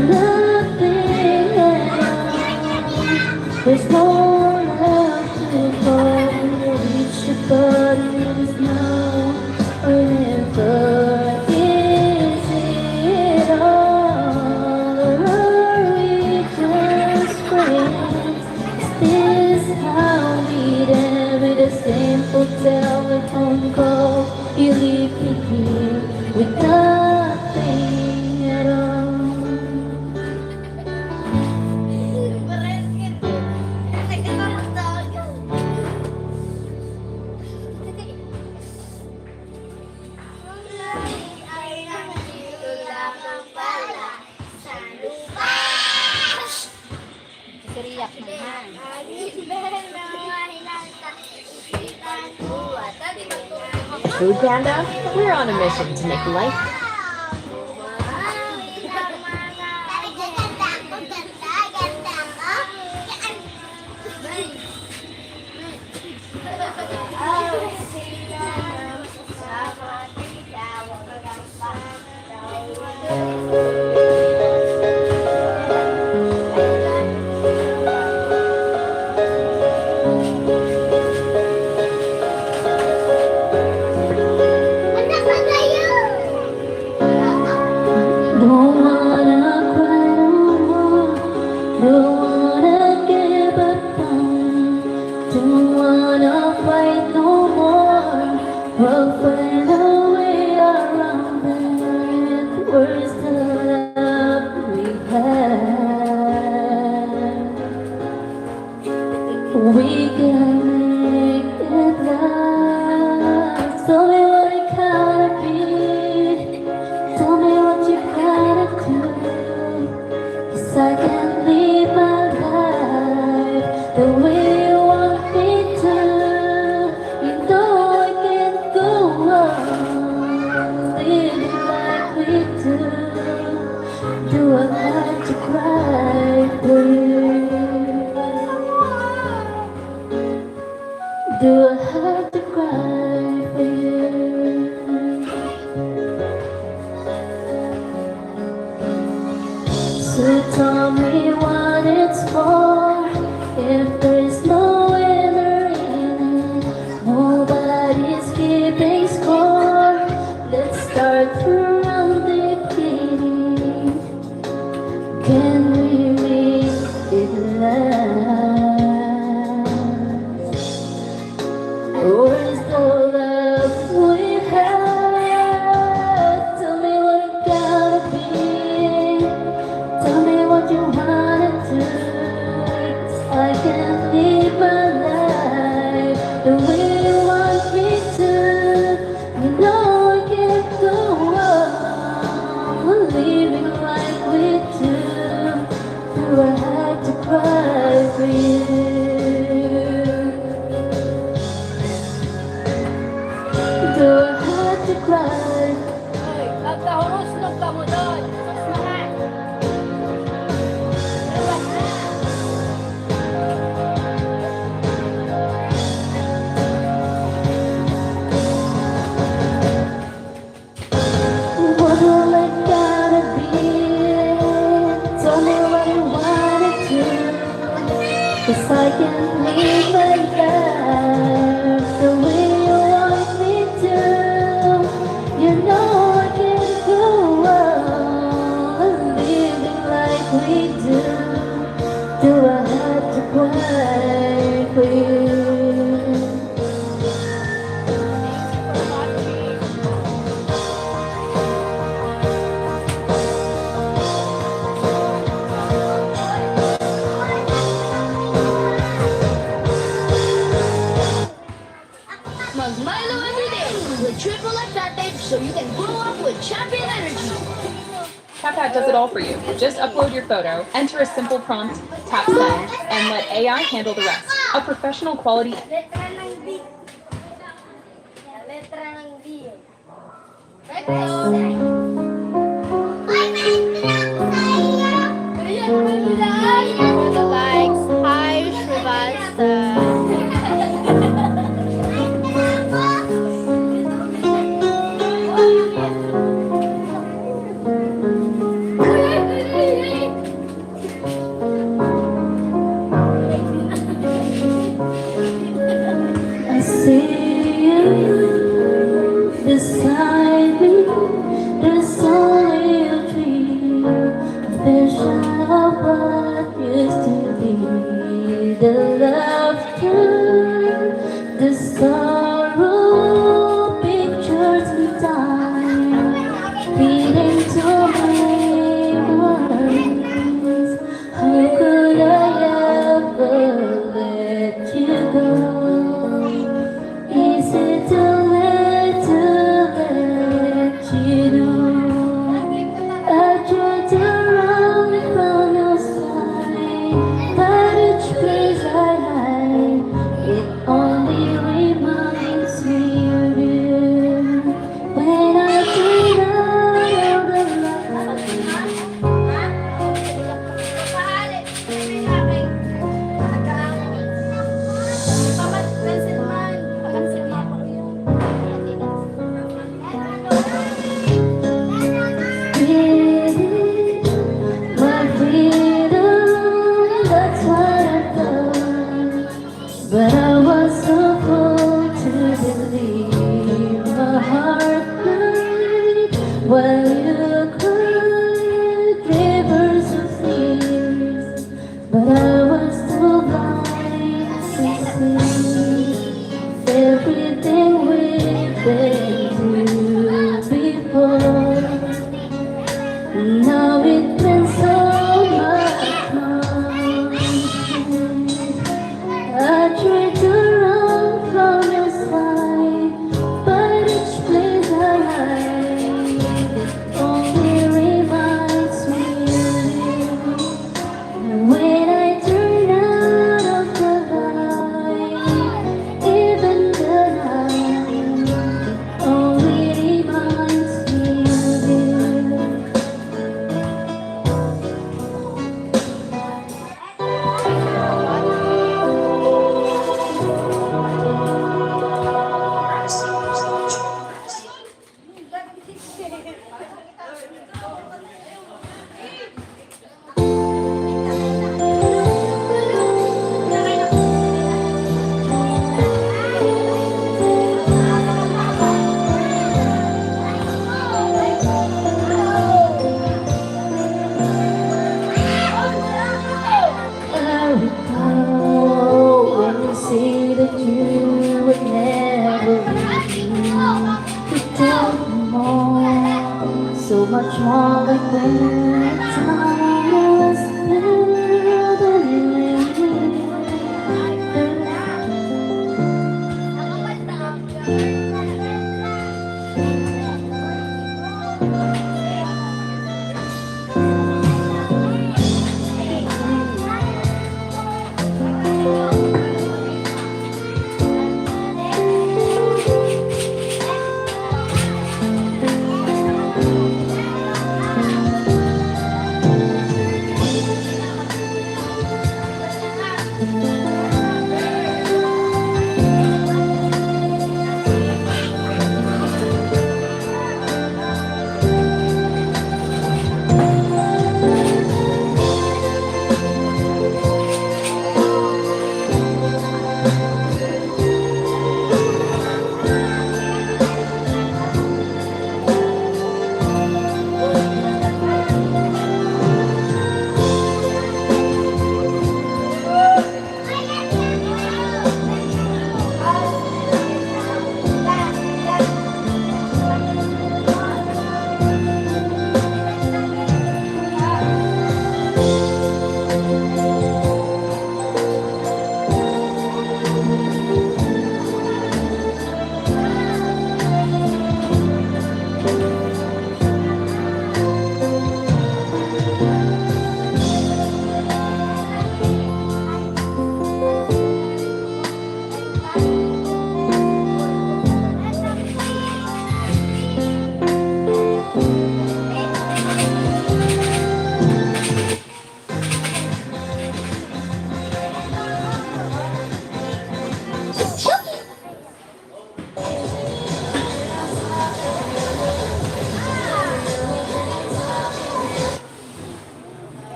nothing else. There's no one left to call. Reach the bottom, there's no or never. Is it all, or are we just friends? Is this how we end with a simple telephone call? You leave me here with nothing at all. Food Panda, we're on a mission to make life. Don't wanna cry no more. Don't wanna give up on. Don't wanna fight no more. We'll find a way around it. Where's the love we had? We can make it last. Tell me what it gotta be. Tell me what you gotta do. 'Cause I can't live my life the way you want me to. You know I can't go on living like we do. Do I have to cry for you? Do I have to cry for you? So tell me what it's for. If there's no winner in it, nobody's keeping score. Let's start from the beginning. Can we make it last? Or is the love we had? Tell me what it gotta be. Tell me what you wanna do. 'Cause I can't live my life the way you want me to. You know I can't go on living like we do. Do I have to cry for you? Do I have to cry? Nagkahuluslog ka mo doon. Sus naman. Luwas na. What will I gotta be? Tell me what you wanna do. 'Cause I can live my life the way you want me to. You know I can't go on living like we do. Do I have to cry for you? Mug Milo every day with triple lactate so you can grow up with champion energy. CapCut does it all for you. Just upload your photo, enter a simple prompt, tap send, and let AI handle the rest. A professional quality. Letra ng D. Letra ng D. For the likes, hi Shrivasta. I recall when you say that you would never leave me. You tell me more, so much more back then. Time was better than lately.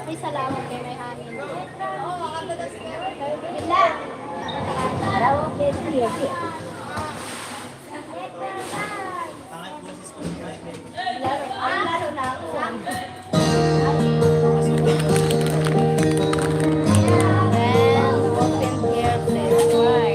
Ay, salamat kay may hangin. Oo, makatadas ka. Bila. Karaoke. Laro na ako. Well, open here, that's why.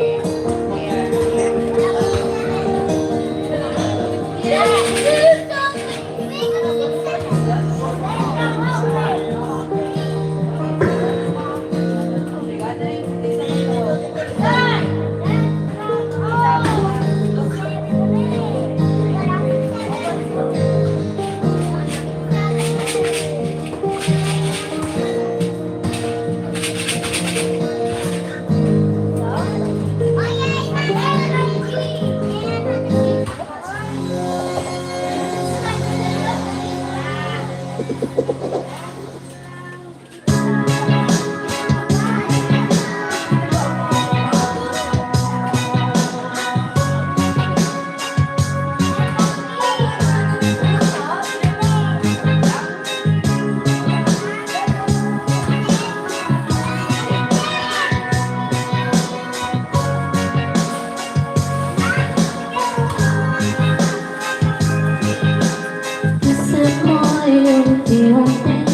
Isip mo'y unti-unting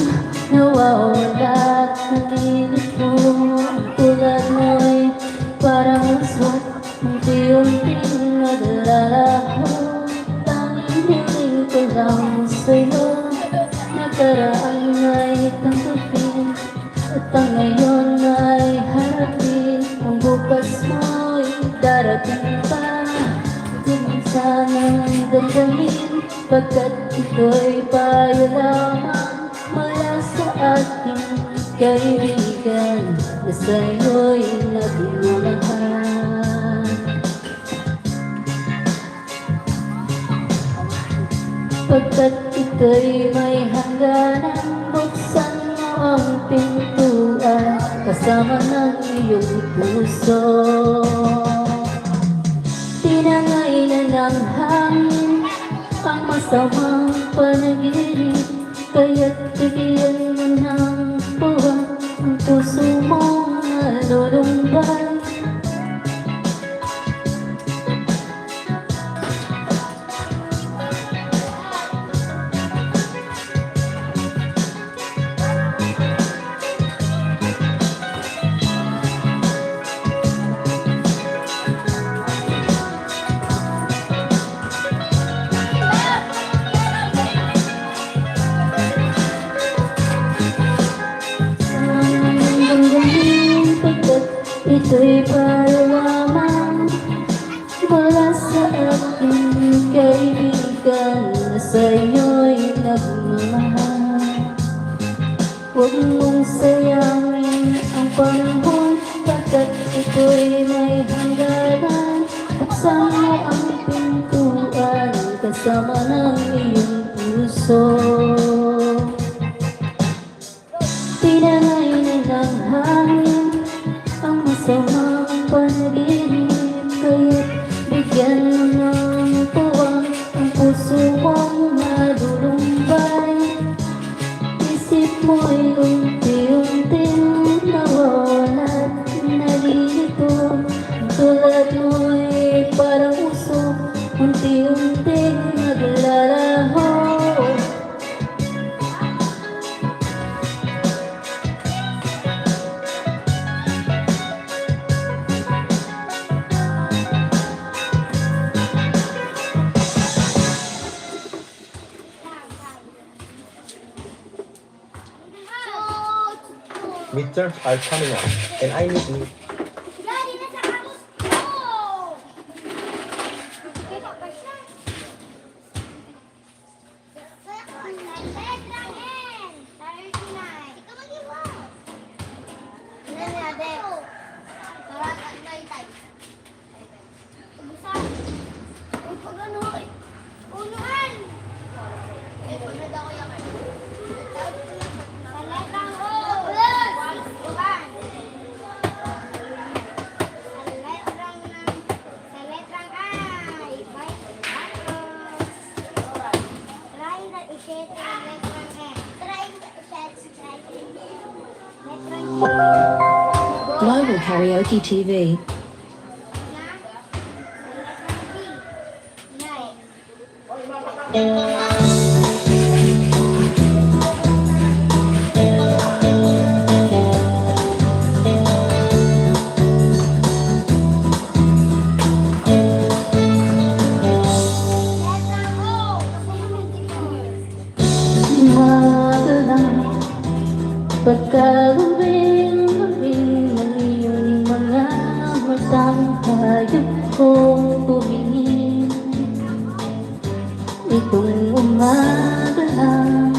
nawawala at naginip mo. Ang tulad mo'y parang aswat, unti-unting naglalaho. Tanging hiling ko lang sa'yo, nakaraan ay tanggapin, at ang ngayon ay harapin. Ang bukas mo'y darating pa, di man sanang damdamin, pagkat ito'y payo lamang mula sa ating kaibigan na sa'yo'y nagmamahal. Pagkat ito'y may hangganan, buksan mo ang pintuan kasama ng iyong puso. Tinangay na ng hangin ang masamang panaginip, kaya't bigyan mo ng puwang ang puso mong nalulumbay. Ito'y para lamang mula sa aking kaibigan na sa'yo'y nagmamahal. Huwag mong sayangin ang panahon, pagkat ito'y may hangganan. Buksan mo ang pintuan kasama ng iyong puso. Tinangay na ng hangin ang masamang panaginip, kaya't bigyan mo ng puwang ang puso mong nalulumbay. Isip mo'y unti-unting nawawala't nalilito, tulad mo'y parang usok, unti-unting naglalaho. Midterms are coming up, and I need me. Daddy, nasa kamus ko! Kita pa siya. Letrahen! 39. Ikaw mag-iwan. Ilan na, Ade? Parang at 9 times. Ubusan. Uy, pag ano, unuhan! Eh, pag nada ko yan. Sa letrang O. Ulan! Sa letrang I. Try na iset ang letrang E. Try na iset sa letrang E. Global Karaoke TV. Magalang pagkagawin ng iyong mga matang hayop kong tumingin. Itong umaga lang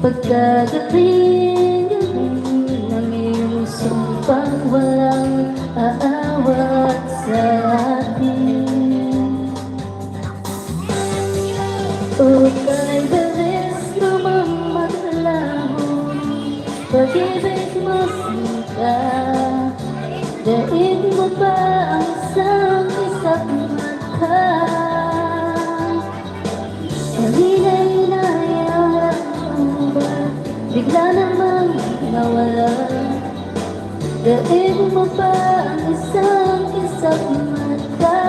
pagkagawin ng iyong sumpang walang aawat sa atin. O kay bilis namang maglaho, pag-ibig mo sika, daig mo ba ang isang mata? Kalina'y nayawag mo ba, bigla namang nawala? Daig mo ba ang isang mata?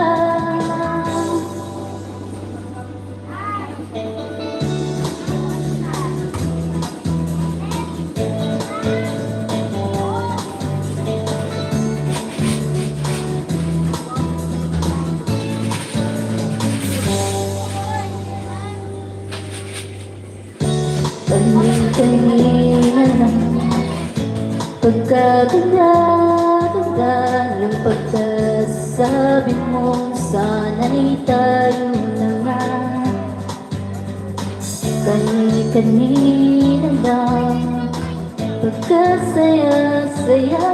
Kanina lang pagkaganda ng pagkasabi mo, sana'y tayo na nga. Kanina lang pagkasaya-saya.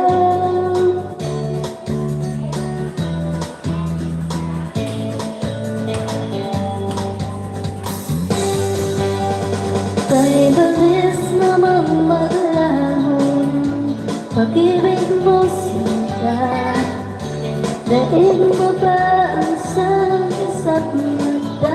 Kay bilis namang maglaho, pag-ibig mo sila, daig mo ba ang isa't mata?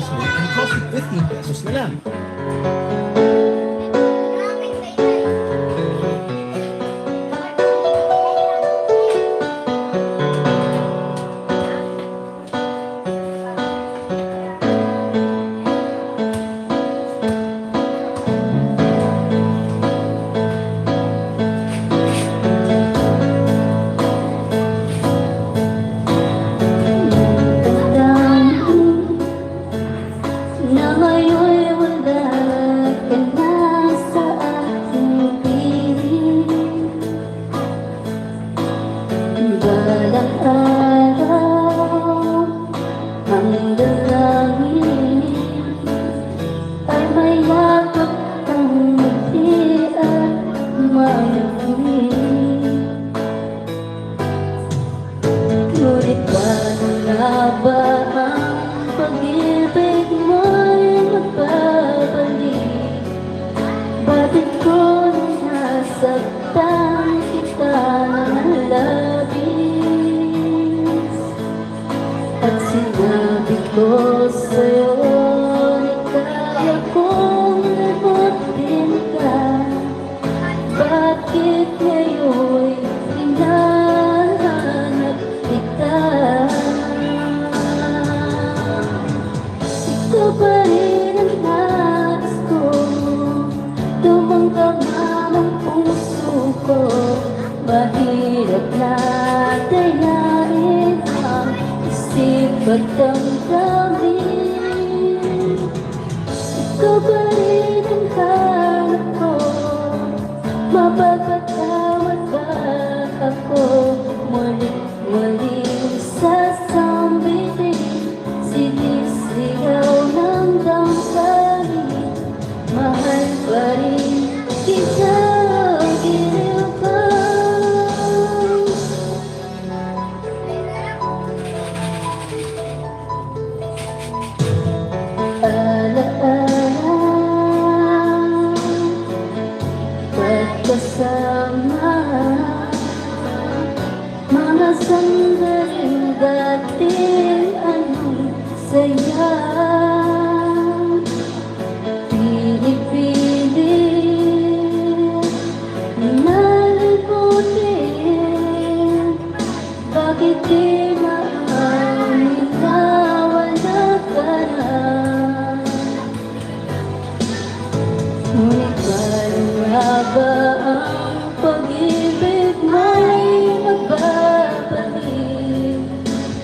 pesos more and cost you 15 pesos na lang. Na ngayon'y wala ka na sa aking piling. Balang araw hanggang langit ay may yakap kang ngiti at mayabing. Ngunit paano na ba ang pag-ibig mo'y magbabalik? Bakit ko nasaktan kita ng labis? At sinabi ko sa'yo na kaya kong limutin ka. Bakit ngayon'y hinahanap kita? Ikaw pa rin ang nais ko, dumamdama ng puso ko. Mahirap na dayain ang isip at damdamin. Ikaw pa rin ang hanap ko, mapapatawad ba ako? Muling sasambitin, sinisigaw ng damdamin. Mahal pa rin kita, giliw ka. Alaala, pagkasama, mga sandaling dating anong saya. Pinipilit nalimutin, bakit di maamin na wala ka na? Ngunit paano nga ba ang pag-ibig mo'y magbabalik?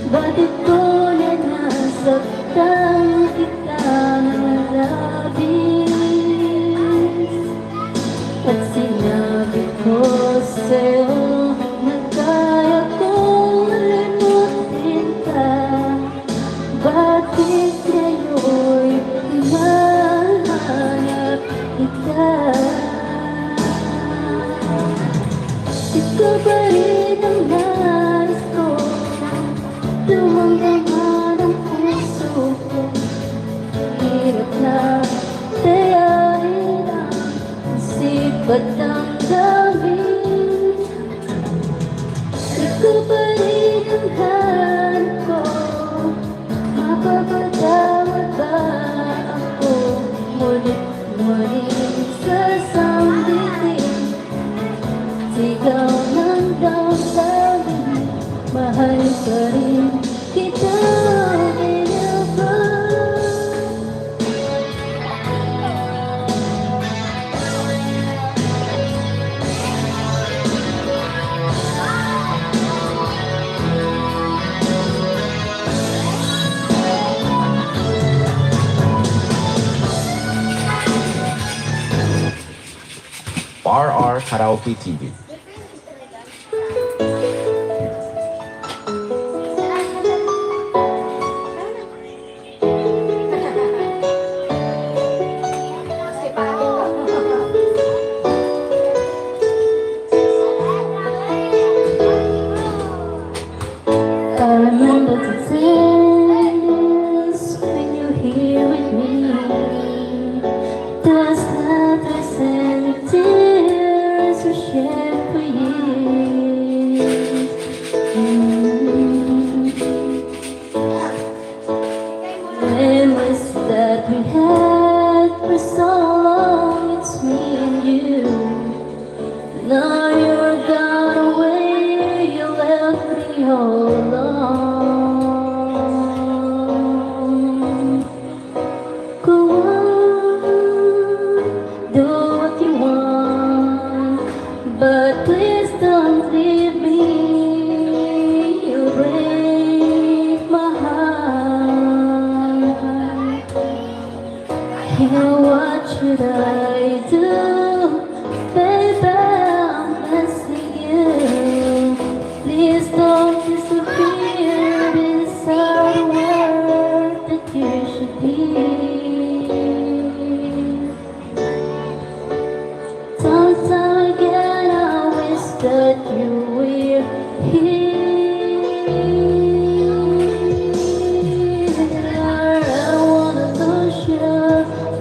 Bakit ko na nasaktan kita ng labis? At sinabi ko sa'yo na kaya kong limutin ka. Bakit ngayon'y hinahanap kita? Ikaw pa rin ang nais ko, dumamdama ng puso ko. Hirap na dayain ang isip at damdamin. Ikaw pa rin ang hanap ko, mapapatawad ba ako? Muling sasambitin, sigaw ng damdamin. Mahal pa rin kita, giliw ka. RR Karaoke TV. I remember the days when you were here with me. Those laughs and the tears we shared for years. When we Yeah, what should I do? Baby, I'm missing you. Please don't disappear. These are the words that you should hear. Time and time again, I wish that you were here. I wanna lose you,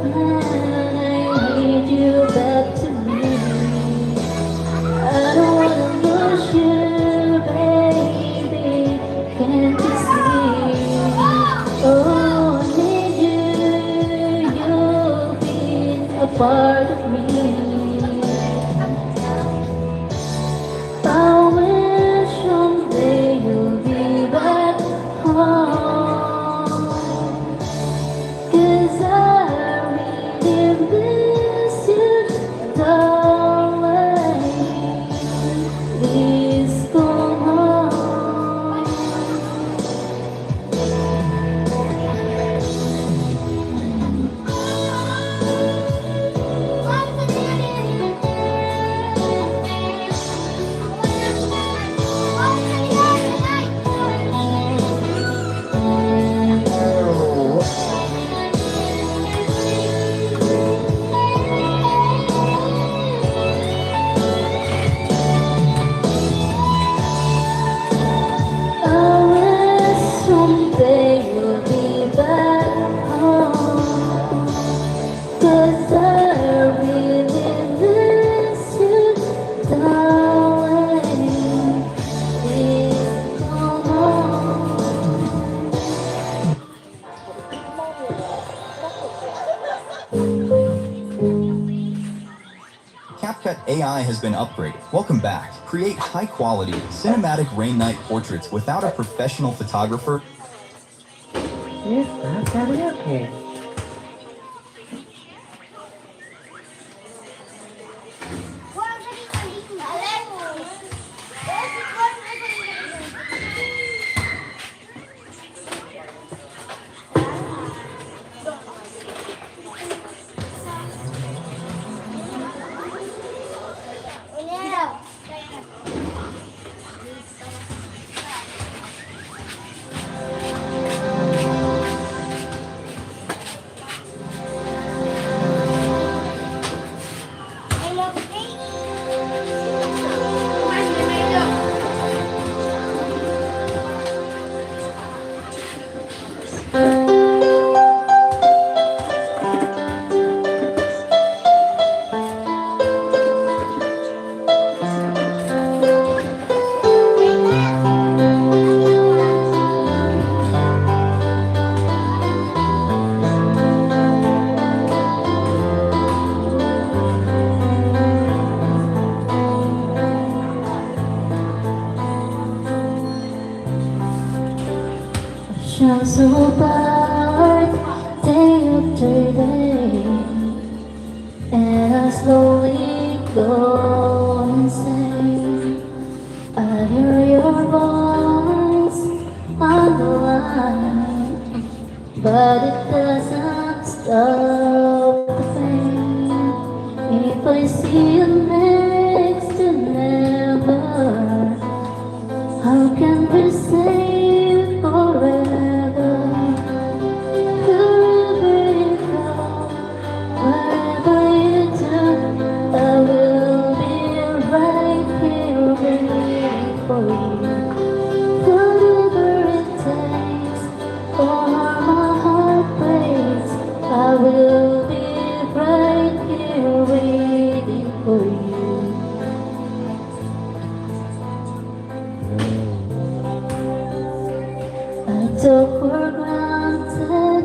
and I need you back to me. I don't wanna lose you, baby. Can't you see? Oh, I need you. You've been a part of me. I wish someday you'll be back home. 'Cause I really miss you, darling. Please come home. I wish someday you'll be back home. 'Cause I really miss you, darling. Please come home. CapCut AI has been upgraded. Welcome back. Create high-quality, cinematic rain night portraits without a professional photographer. Yes, karaoke. Shine so bright day after day, and I slowly go insane. I hear your voice on the line, but it doesn't stop the pain. If I see you next to never, how can we say forever? Wherever you go, wherever you do, I will be right here waiting for you. Whatever it takes, or my heart breaks, I will be right here waiting for you. I took for granted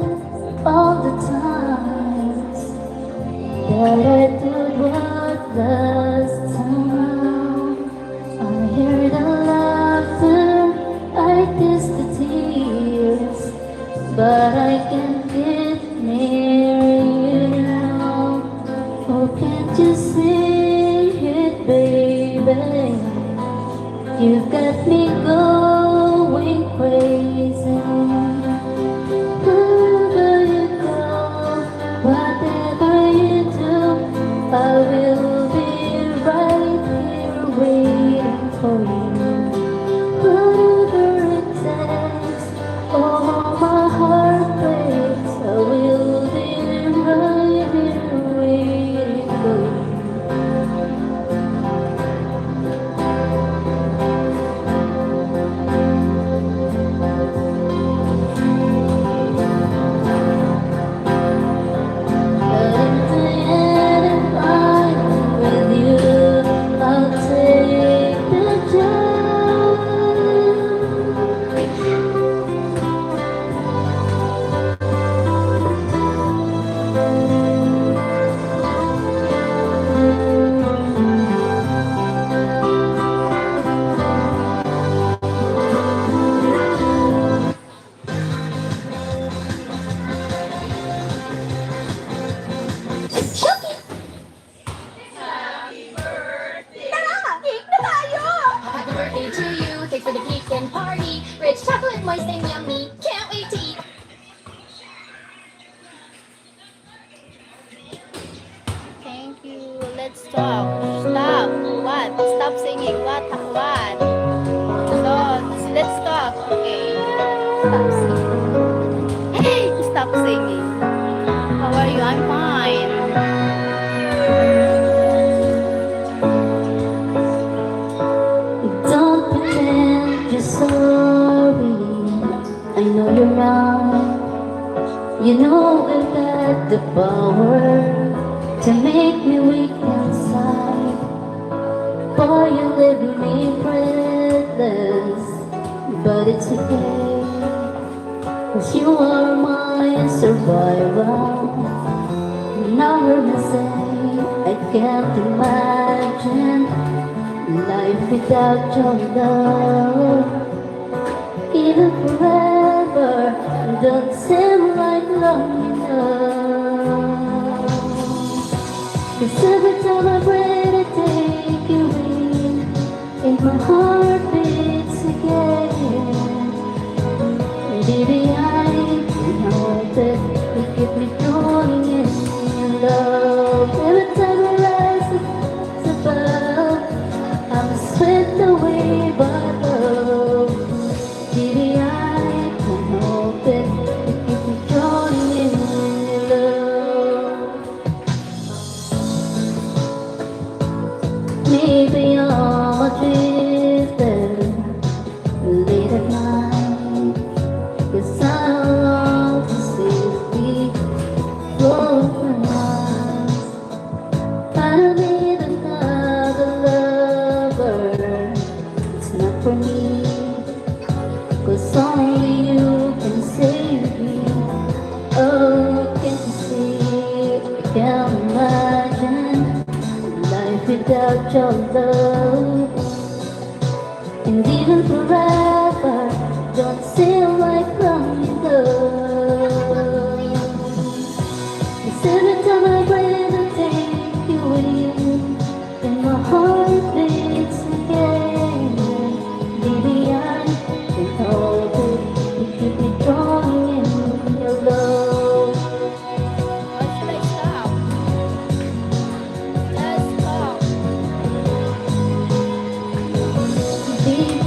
all the times that I did what last time. I hear the laughter, I taste the tears, but I can't get near you now. Oh, can't you see it, baby? You've got me going crazy. Wherever you go, whatever you do, I will be right here waiting for you. Whatever it takes, oh my heart breaks, I will be right here waiting for you. But if the end is fine with you, I'll take the chance. Happy birthday to you. Thanks for the cake and party. Rich chocolate, moist and yummy. Can't wait to eat. Thank you. Let's stop. Stop. What? Stop singing. What? What? So, let's stop. Okay. Stop singing. Stop singing. How are you? I'm fine. Don't pretend you're sorry. I know you're wrong. You know we've got the power to make me weak inside. Boy, you leave me breathless, but it's okay. 'Cause you are my survival. Now we're missing. I can't imagine life without your love. Even forever don't seem like long enough. 'Cause every time I breathe I take you in, and my heart beats again. Baby, I know that you keep me drawing in your love. Every time I rise above, I'm swept away by love. Baby, I can't help it. You keep me drawing in your love. Maybe I'm a drifter late at night, 'cause I long to safely close my eyes. I don't need another lover. It's not for me, 'cause only you can save me. Oh, can't you see? I can't imagine life without your love. And even forever don't seem like long enough. 'Cause every time I breathe I take you in, and my heart beats again. Baby, I can't help it. You keep me drawing in your love. Why should I stop? Let's stop. Baby,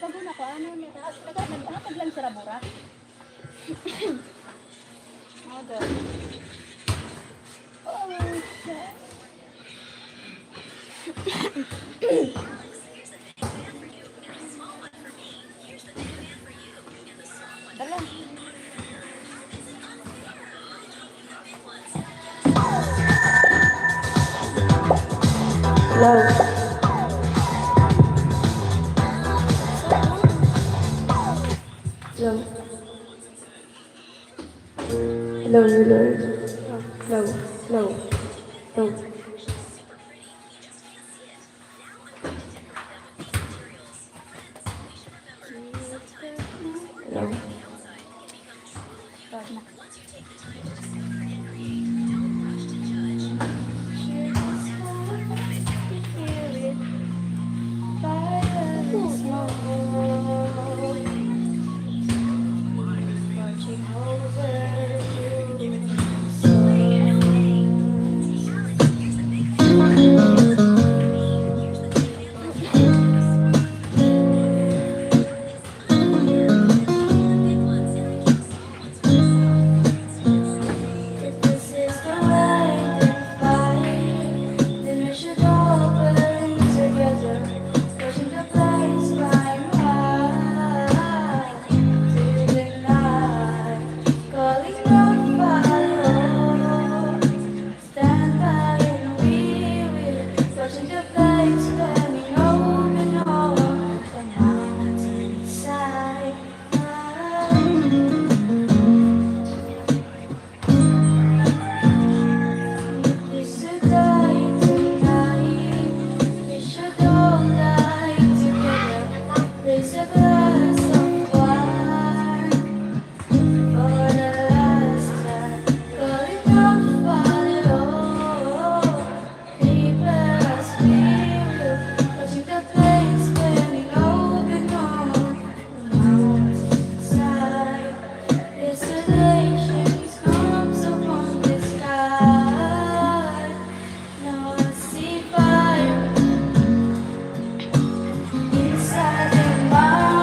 Bago na ko, ano niya, naghatag lang sa rabura. Aga. Oh, shit. Dala. love. Love. Love, love. Love, love, love. Start na. If this is the right and fine, then we should all burn together, pushing the flames climb high to the night, calling out fire. Stand by and we will, watching the flames burning open all the mountainside. We should die tonight. We should all die together. Raise a glass of wine for the last time. Calling out fire. Prepare us, we will. Watching the flames burning open on the mountainside. Desolation comes upon the sky. Now I see fire inside the mountain.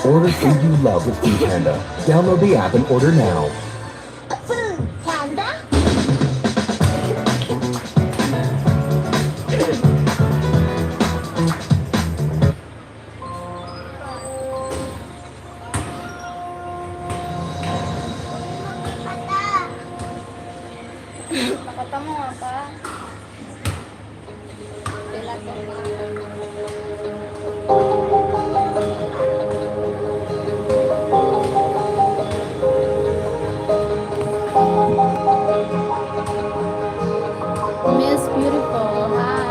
Order food you love with Food Panda. Download the app and order now. Food Panda? Nakata mo nga pa. Miss Beautiful, hi.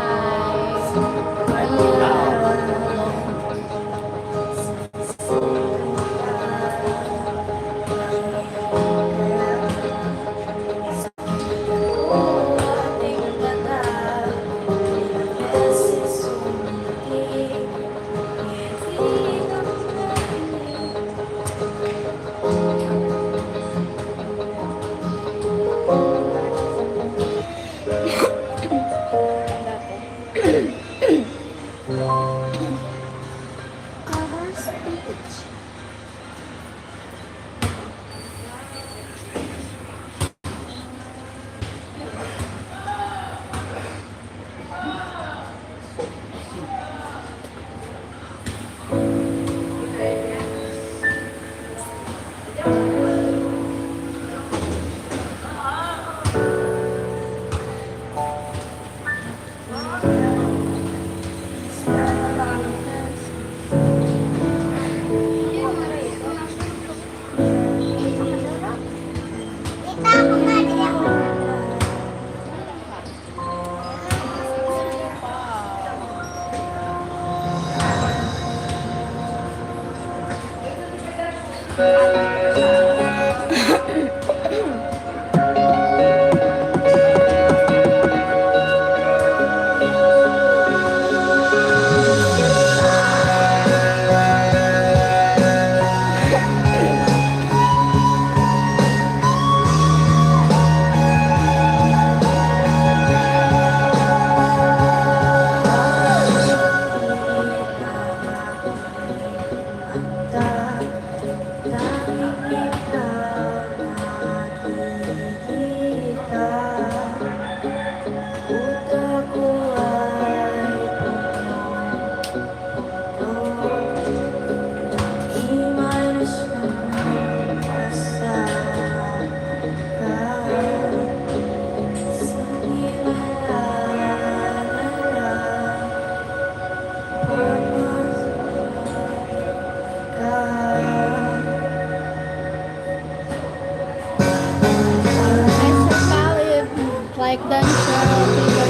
Like done, sir.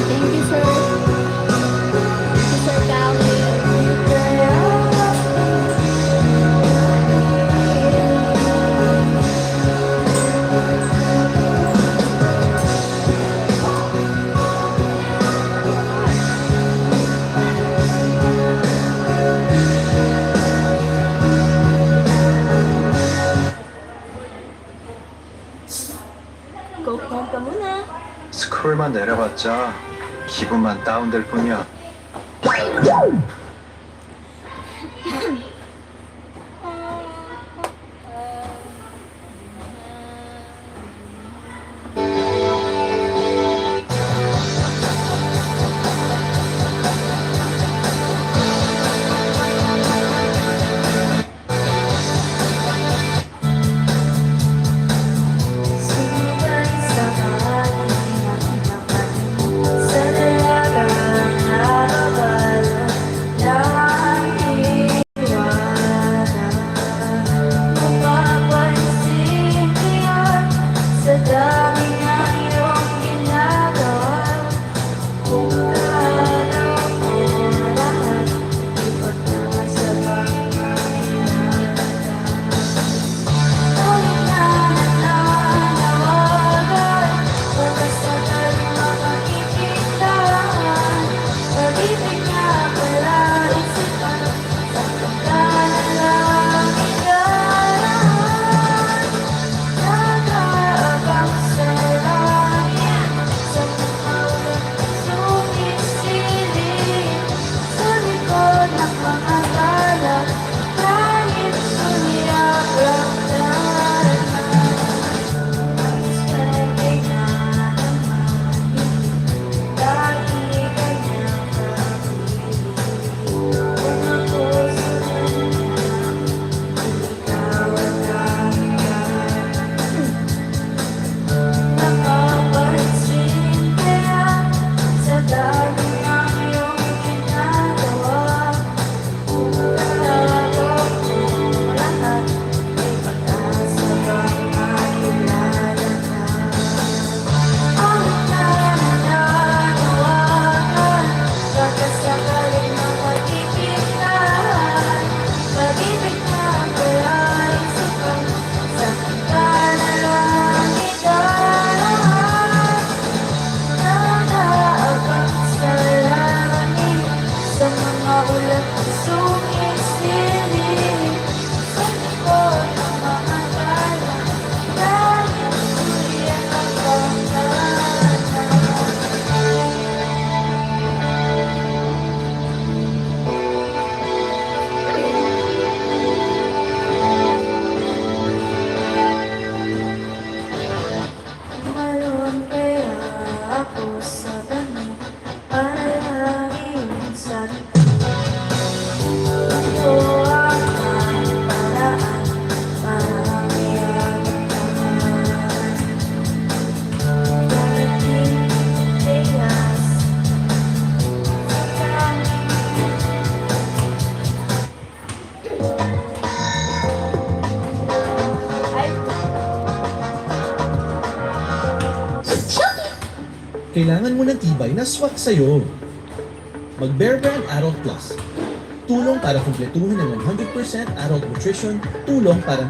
Thank you, sir. Sir Callie. Go ka muna. 스크롤만 내려봤자 기분만 다운될 뿐이야. kailangan mo ng tibay na swak sa'yo. Mag-Bear Brand Adult Plus. Tulong para kumpletuhin ng 100% adult nutrition, tulong para...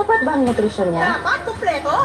Sapat ba ang nutrisyon niya? Dapat kumpleto.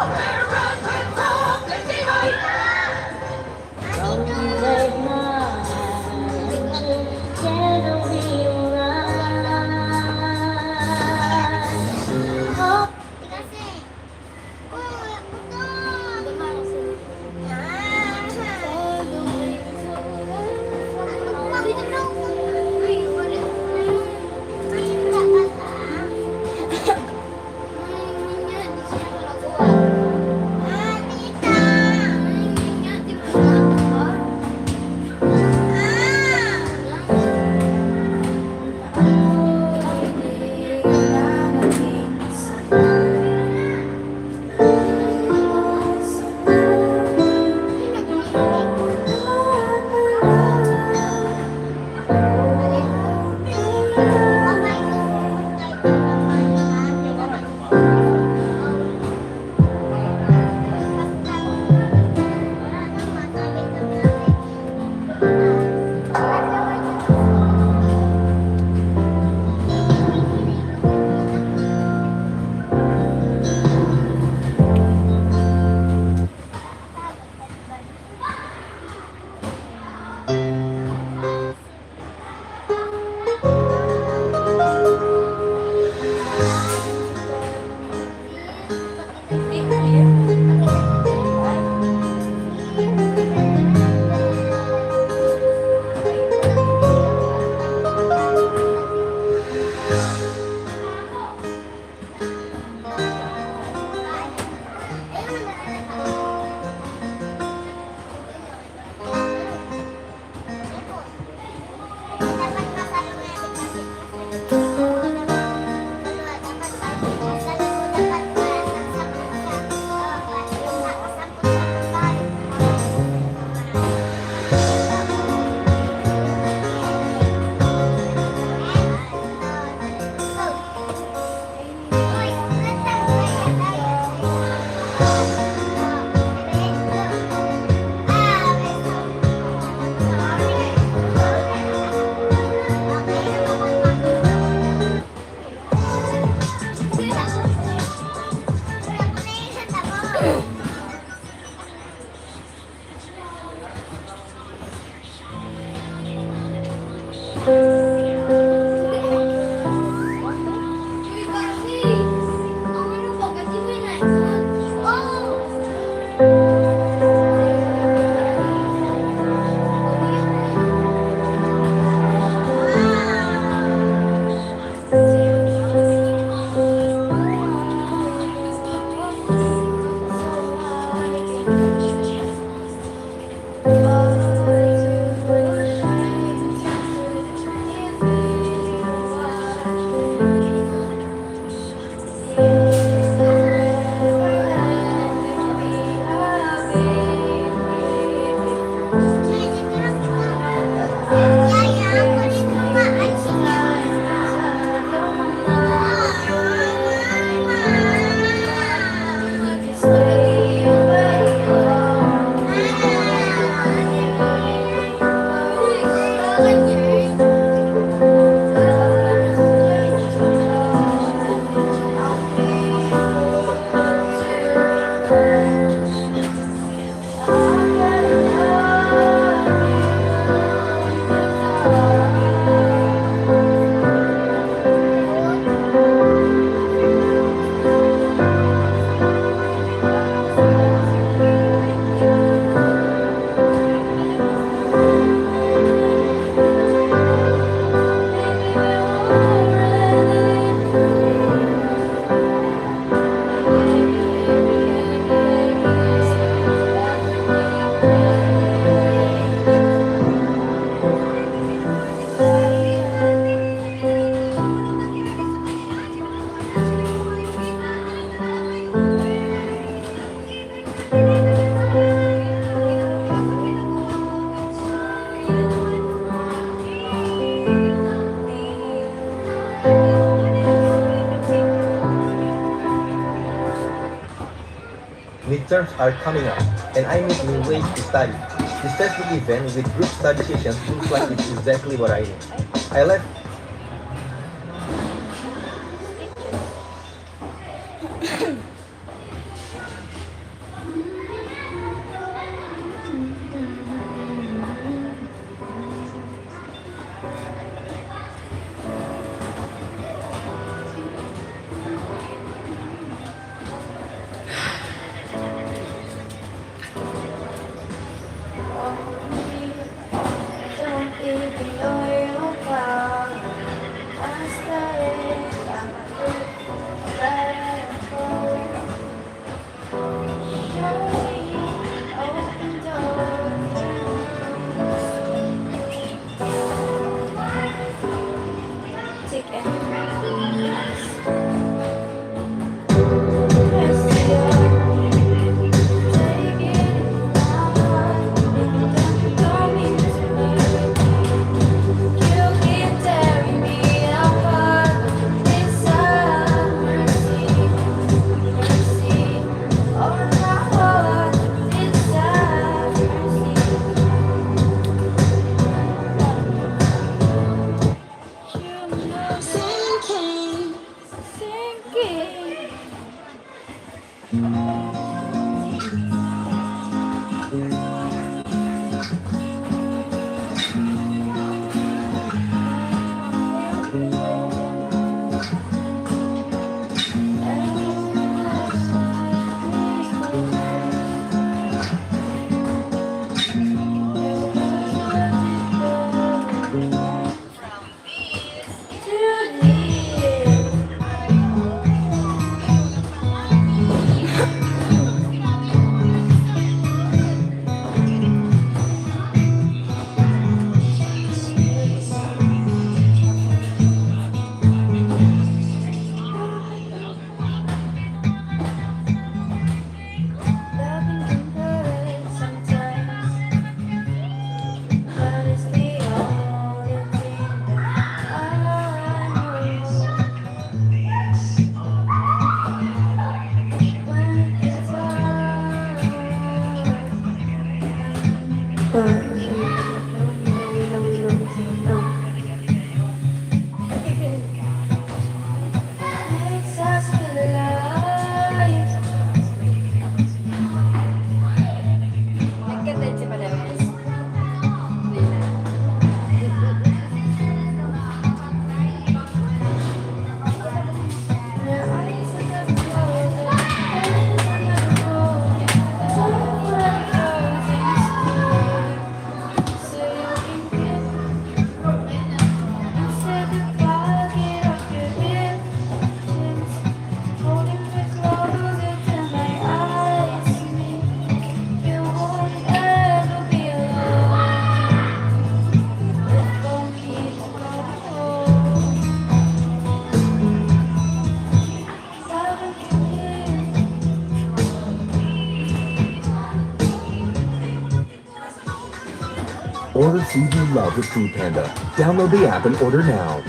midterms are coming up, and I need new ways to study. This textbook event with group study sessions looks like it's exactly what I need. I left Order food you love with Food Panda. Download the app and order now.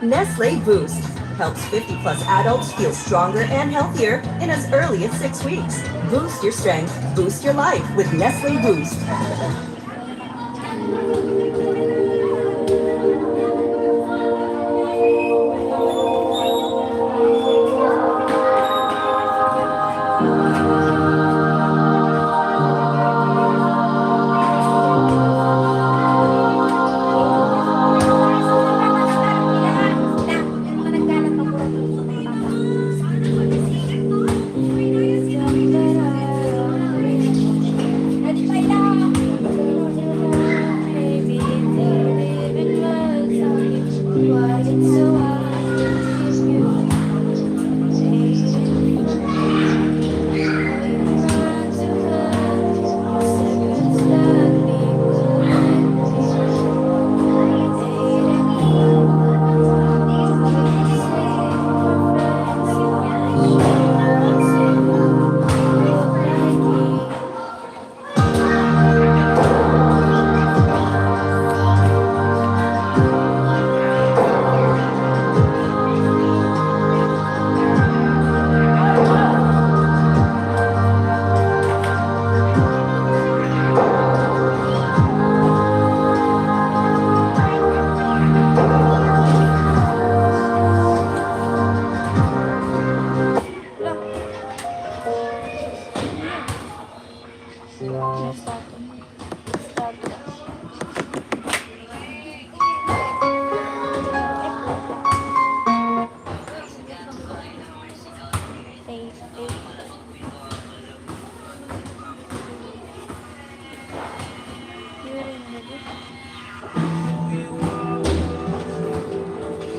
Nestle Boost helps 50-plus adults feel stronger and healthier in as early as 6 weeks. Boost your strength, boost your life with Nestle Boost. Start.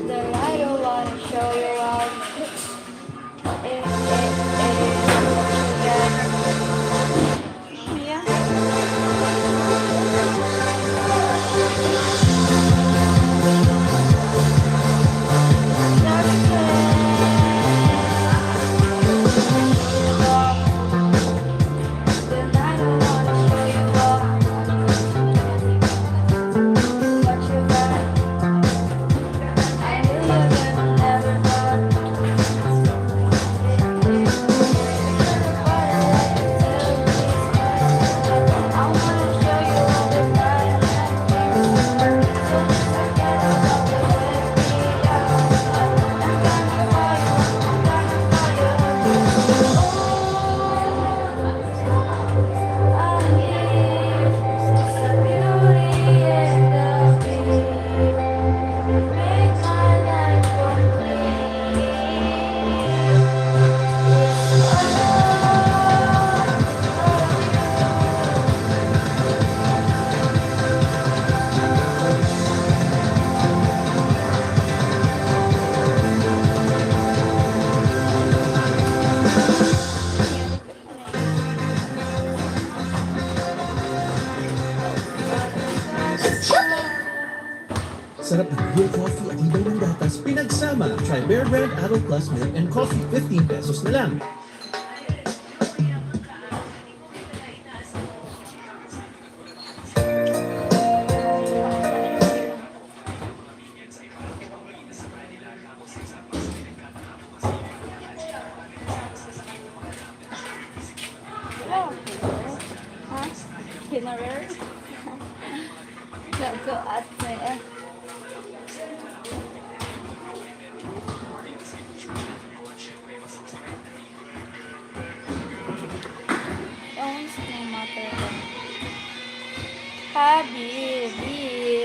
Then I don't wanna show you all. Yeah. Then I don't wanna show you all what you got. I knew you would never know. I wanna show you all the night. So just forget about the way we are. I'm gonna call you. I'm here. It's the beauty and the beat. Make my life Sarap ng real coffee at ibay ng gatas, pinagsama. Try Bear Brand Adult Plus Milk and Coffee, 15 pesos na lang. Dinner. Don't go at me. Don't steam mother. Habibi.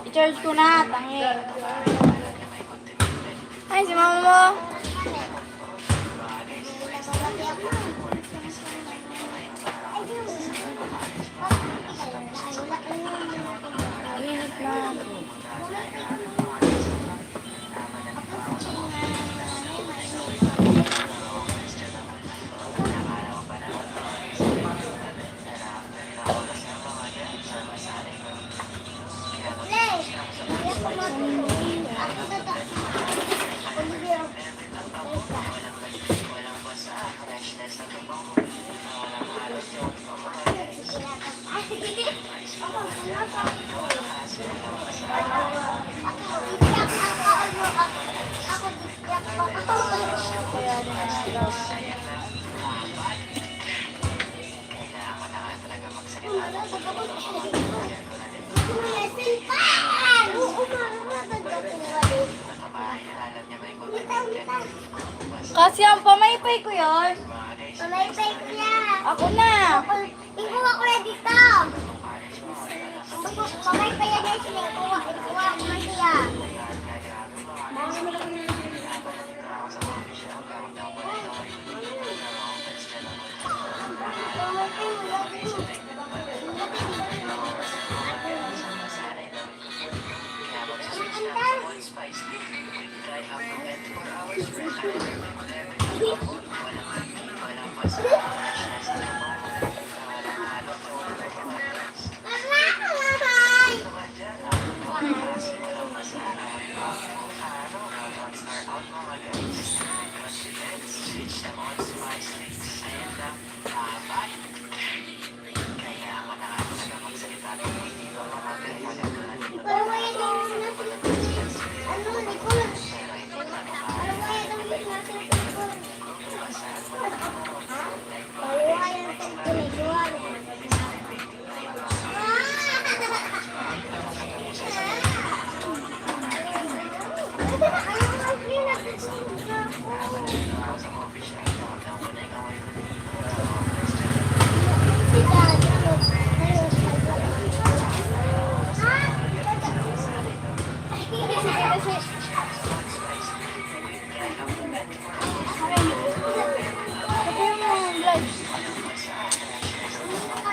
I-charge ko na, tangi. Ay, si mama mo. Init na. Kasi ang pamaypay ko yun. Pamaypay ko yan. Ako na. Ikuha ko na dito. Pamaypay yan guys. Ikuha ko na siya.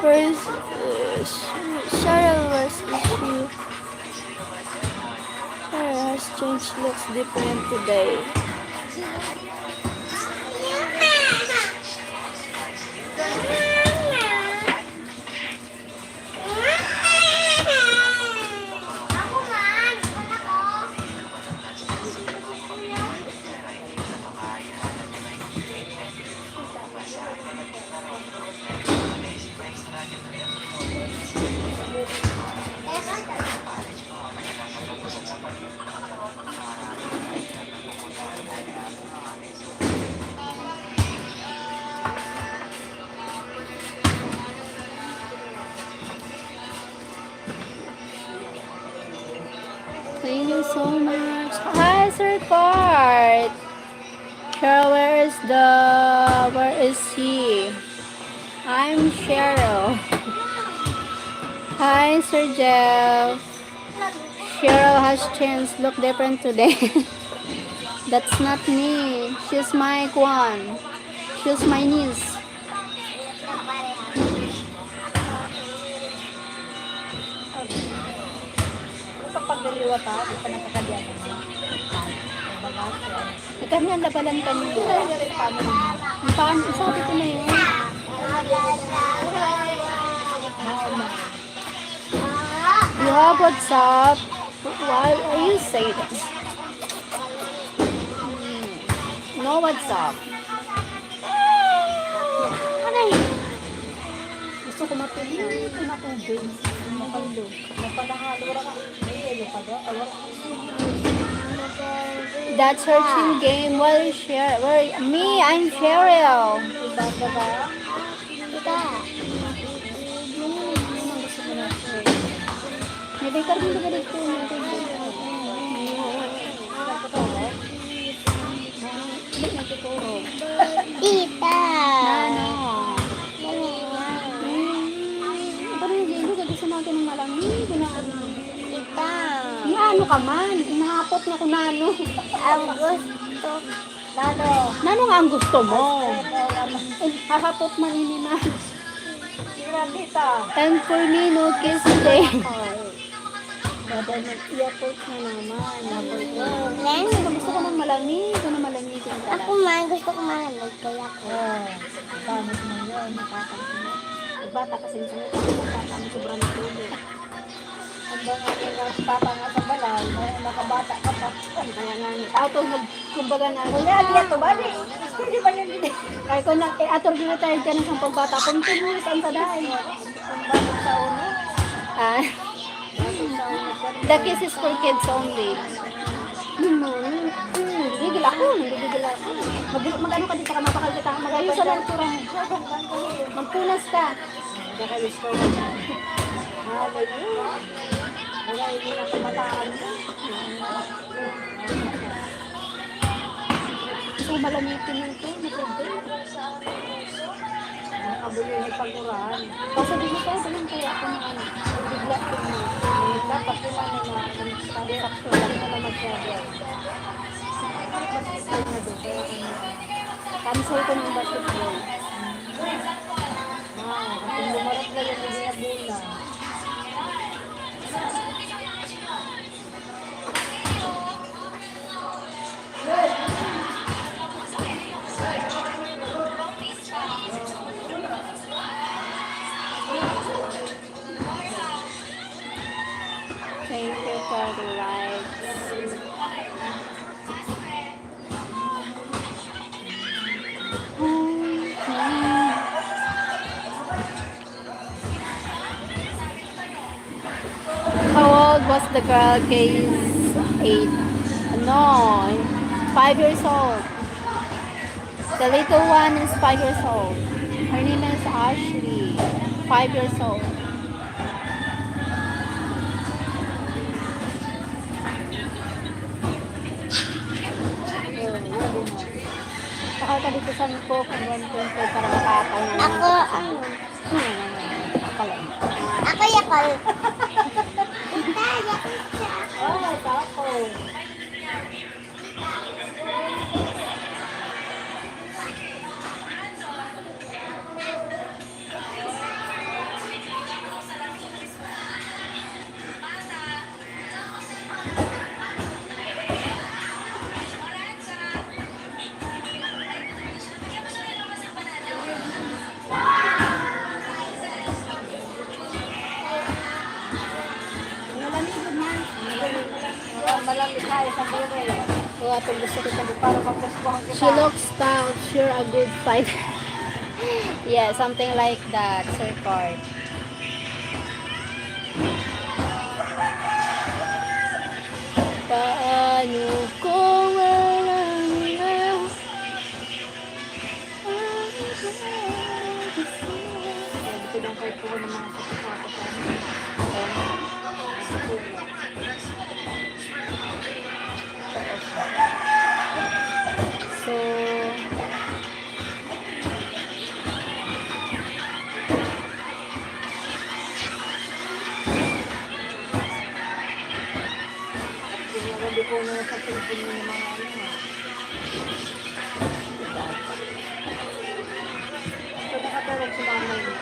Where's Sheryl? Where's she? Her change looks different today. Thank you so much. Hi, Sir Court. Cheryl, where is he? I'm Cheryl. Hi, Sir Jeff. Cheryl has changed, look different today. That's not me. She's my Kwan. She's my niece. Pagdaliwa pa, di pa nakakadiyan mo. Ikaw nga labalan ka niya. Paano? Sabi ko na yun. You have WhatsApp? Why are you saying this? No WhatsApp. Aray! Gusto ko matulog. Matubig. Mapalo. Mapalahalo. That searching game. Where is me? I'm Cheryl. Maybe ka rin ba dito? Tita! Ano? Parang hindi ko gusto natin ng malamig. Tita! Ano ka man? Hinahapot na ko nano. Ang gusto. Nano? Nano nga ang gusto mo? Hahapot man ini na. Tita. And for me, no kiss day. Baba mag-i-apport na naman. Gusto ko ng malamig. Gusto ko ng malamig yung talaga. Ako man, gusto ko malamig. Kaya ako. Gamit mo yun. Nakakasunod. Bata kasi sunod. Bata mo sobrang natulog. Hanggang ang papa nga sa balay, nakabata ka pa. Kaya nga, auto kumbaga na. Wala, diyan to ba? Hindi ba yun din? Kaya ko na, ator retired ka na sa pagbata. Kung tuloy, saan sa dahil? Ang bakit sa uno? Ah, the kiss is for kids only. Nagigil ako. Mag-ano ka dito ka, mapakal kita. Mag-ayos sa lang turang. Magpunas ka. Nakalis ko. Malay mo. Wala, hindi na kamataan mo. So, malamitin yung ito. Nakabuli ni Paguraan. Kasi dito tayo, ganun kaya ako na ano. Bigla ko na. Dapat nila na sakto lang na masyado. Cancel ko ng basketball. Kung lumarap na yung hindi na bula. Thank you for the likes. How old was the girl? Case 8. No, 5 years old. The little one is 5 years old. Her name is Ashley. 5 years old. Saka ka dito sa ko kung 1.5 para makakal na. Ako, ako yakol. Tita, yakol siya. Oh, tako. Malamig tayo sa buhay. Wala pang gusto ko sabi. Para mapuspuhan kita. She looks stout. Sure a good fighter. Yeah, something like that. Sir Card. Paano kung walang ilaw? Pinangkay ko ng mga kapatid. So, Hindi ko na sa telephone ng mga ano. Ito nakatawag si mama niya.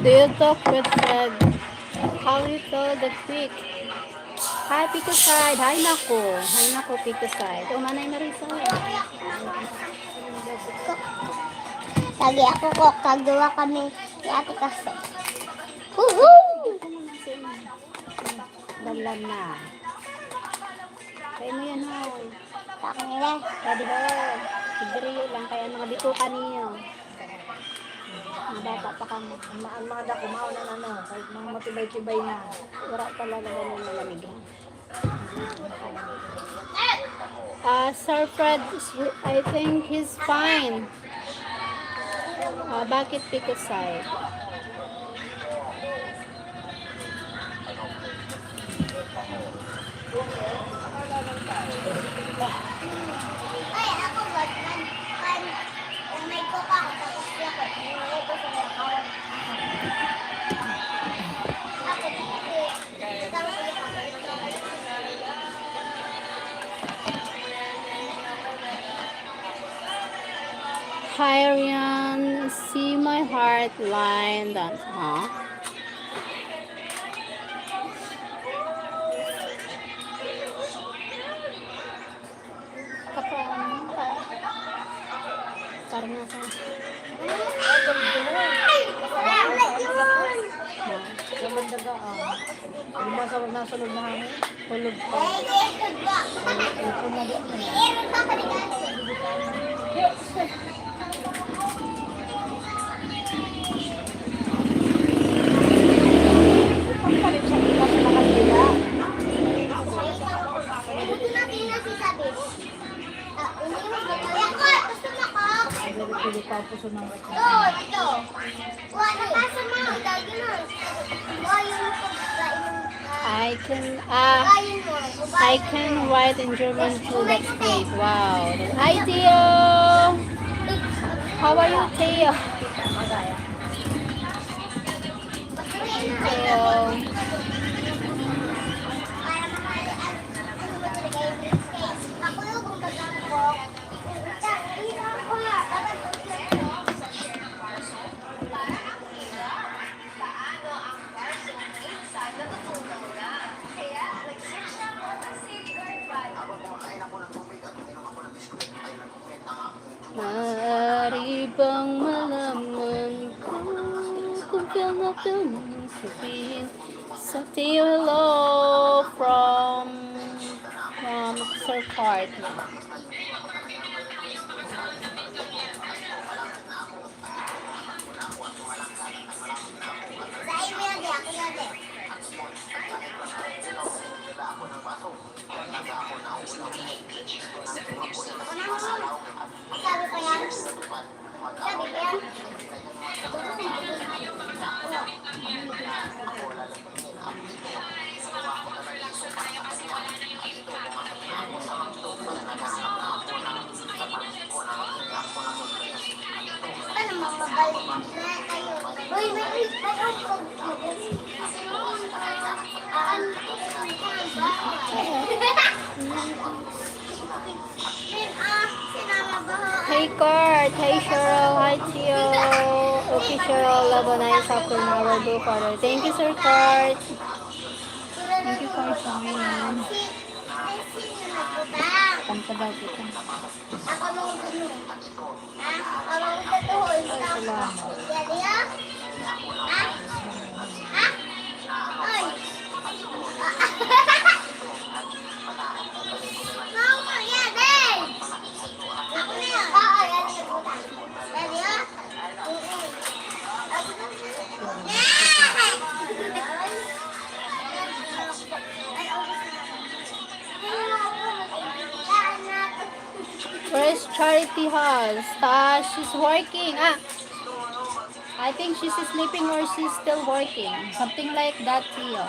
do you talk with Fred? How you tell the quick? Hi, Pico Side. Hi, Nako. Hi, Nako, Pico Side. O, Manay Marisa. Lagi ako ko, kagawa kami ni ate kasi. Woohoo! Dalan na. Kaya mo yan, ha? Nila, pwede ba? Siguro lang kaya mga bitukan ninyo. Mga bata pa kami. Ang mga anak, kumaon na ano, kahit mga matibay-tibay na. Wala talaga ganun malamig. Sir Fred, I think he's fine. Bakit pick a side? Ay, ako ba? May coca ako, tapos ako. Ito sa may kawan. Hi, Ryan. See my heart line that, huh? Parang nasa. Sa bandaga, yung mga sa nasunod na hangin, hulog pa. Ito na doon. Pampalit siya kita sa nakatila. Pili pa po sa mga I can write in German too. That's great. Wow. Hi, Theo. How are you, Theo? Theo. Maaari bang malaman ko kung feel na feel mong sabihin sa hello from Sir Card. Hey Kurt, hey Cheryl, hi Theo. Okay Cheryl, love a nice afternoon. I will do further. Thank you Sir Kurt. Thank you for joining. Kanta daw kita. Ako nung gulo. Ako nung tatuhoy. Jadi ya? Ay! Mama, yan eh! Ako na yan. Oo, yan. Jadi ya? Where's Charity Hall? She's working. I think she's sleeping or she's still working. Something like that, Theo.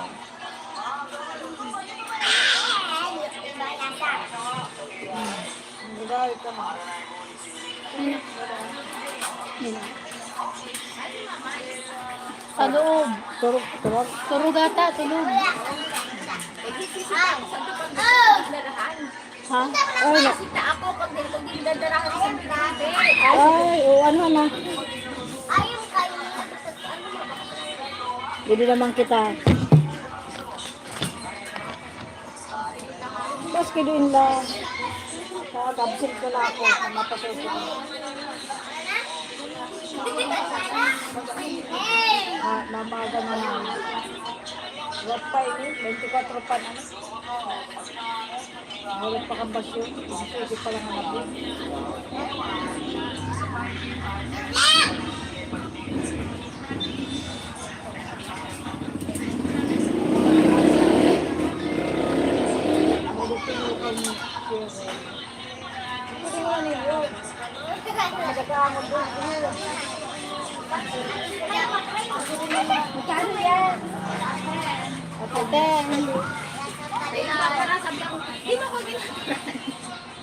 Sa loob. Turog ata, tulog. Ha? Ay, Ako pag nilugin dadarahan sa grabe. ay, ano na. Ayaw kayo. Hindi naman kita. Tapos kiduin lang. Nag-absent ko na ako. Napasok ko. Namaga na lang. What pa ini? 24 pa na. Walang pakambasyo. Isip pa lang ang natin. Magkano yan? Ten.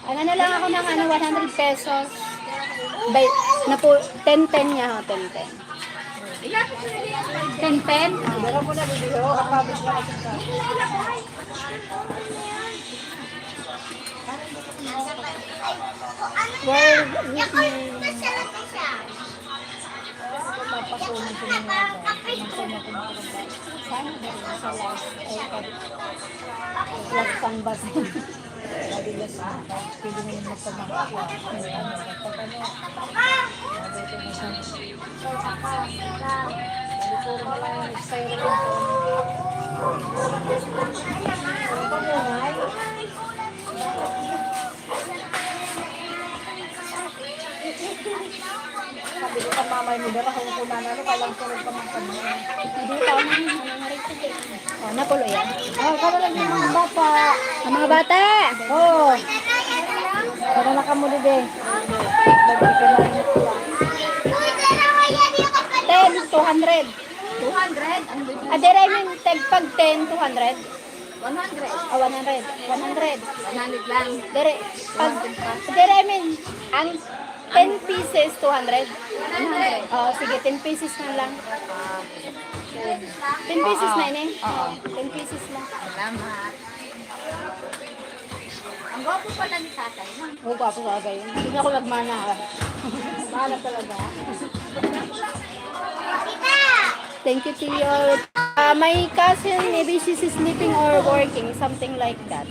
Ano na lang ako ng 100 pesos. Bay, na po, 10-10 niya ho, 10-10. 10-10? Meron mo na video. Kapabit na ito sa. Well, Papasunan ko na nga. Sana ba sa last? Last canvas. Lagi last canvas. Pwede mo yung magpamangkwa. Sabi ko sa mamay mo, dara kung kuna na, kailang sunod pa mga kanina. hindi pa ako oh, napulo yan. Kano lang yung mga bata. Ang mga bata! Oo. Kano na ka mo din. Lagi ka na rin sila. 10, 200. 200? Ah, there I mean, pag 10, 200. 100. Oh, 100. 100. 100 lang. There I mean, ang 10 pieces, 200. 100. Oh, sige, 10 pieces na lang. 10 pieces na yun eh. 10 pieces lang. Salamat. Ang gwapo pala ni tatay, no? Oo, gwapo talaga yun. Hindi ako nagmana. Mahal talaga. Thank you, Tio. My cousin, maybe she's sleeping or working, something like that.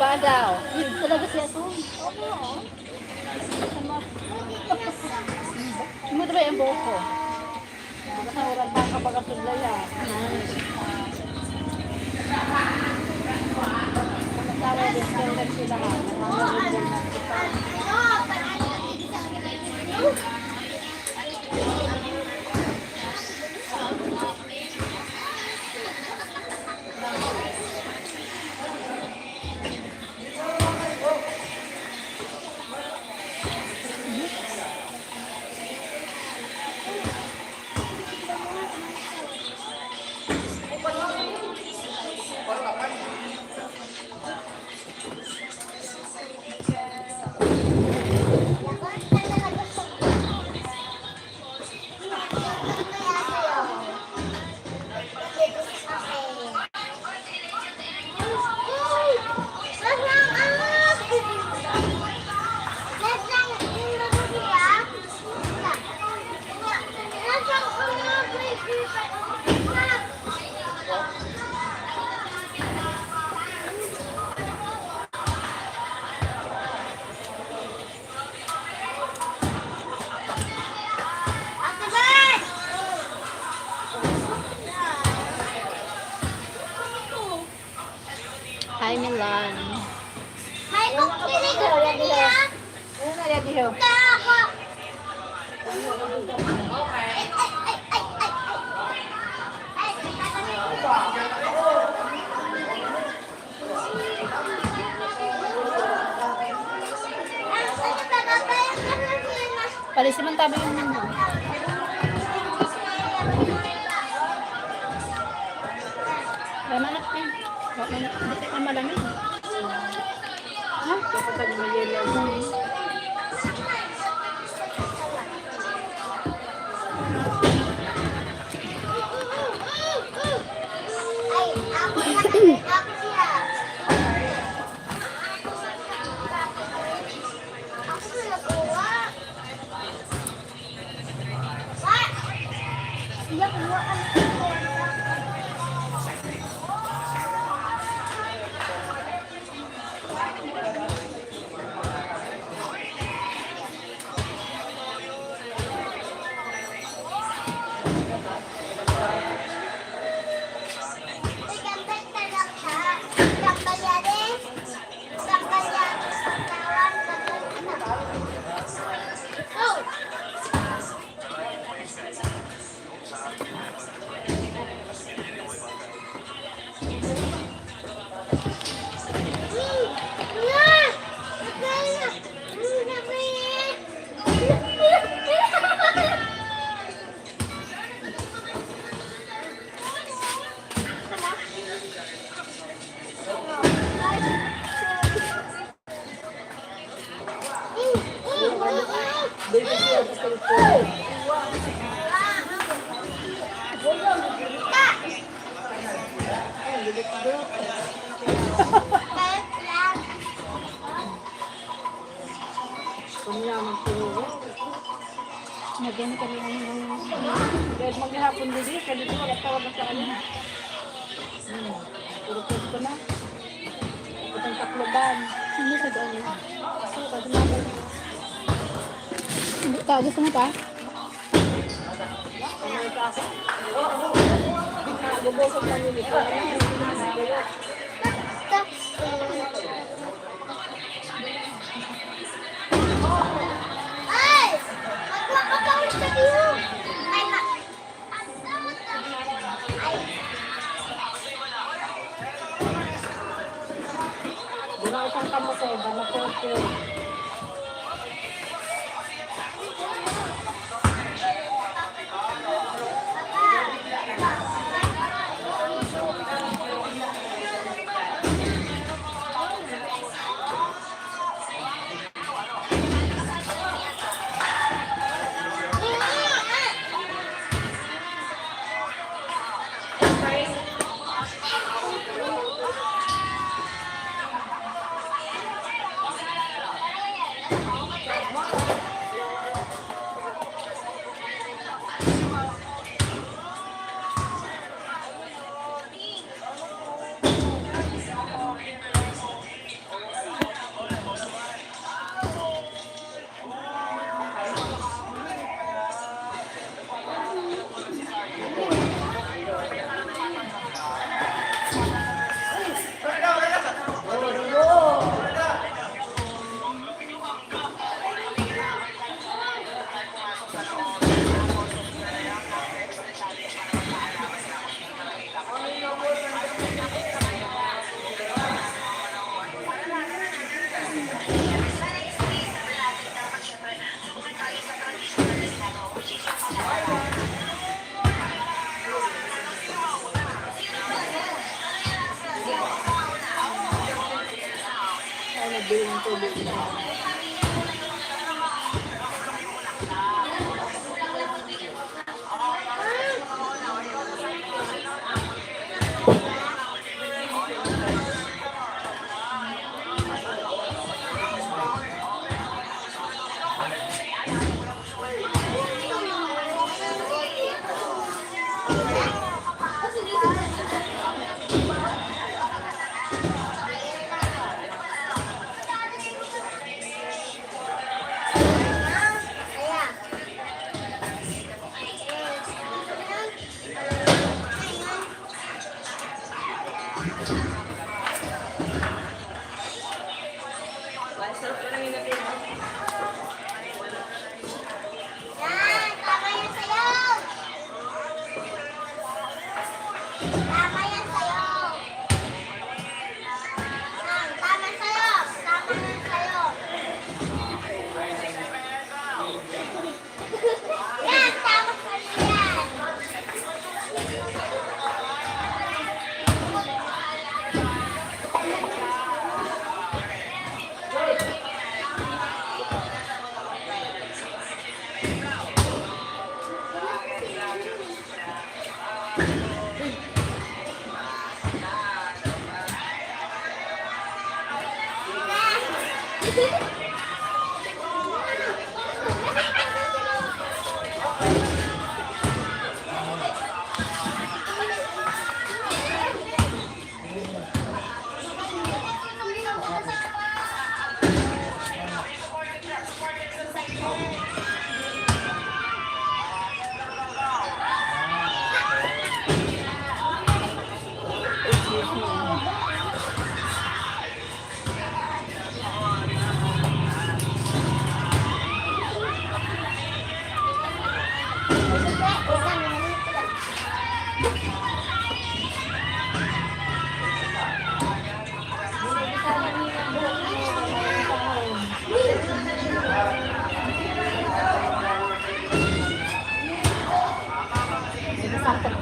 Ba daw? Talaga siya to. Mo ba yung buhok ko? Baka wala pa kapag asudla yan. Tama din standard sila ha. Hi, Milan. May kukilig ko niya. Una yan diyo. Ako. Palisin man tabi yung namo. Manak na. Hindi ka malamig. Ha? Kapag may yelo. Nagyan kami ng Dahil maghapon din kasi dito wala tawag sa kanya. Puro ko na. Itong takloban. ano sa doon? Ito, gusto mo pa? Bubosok lang yun ito. Isang kamo sa iba na po.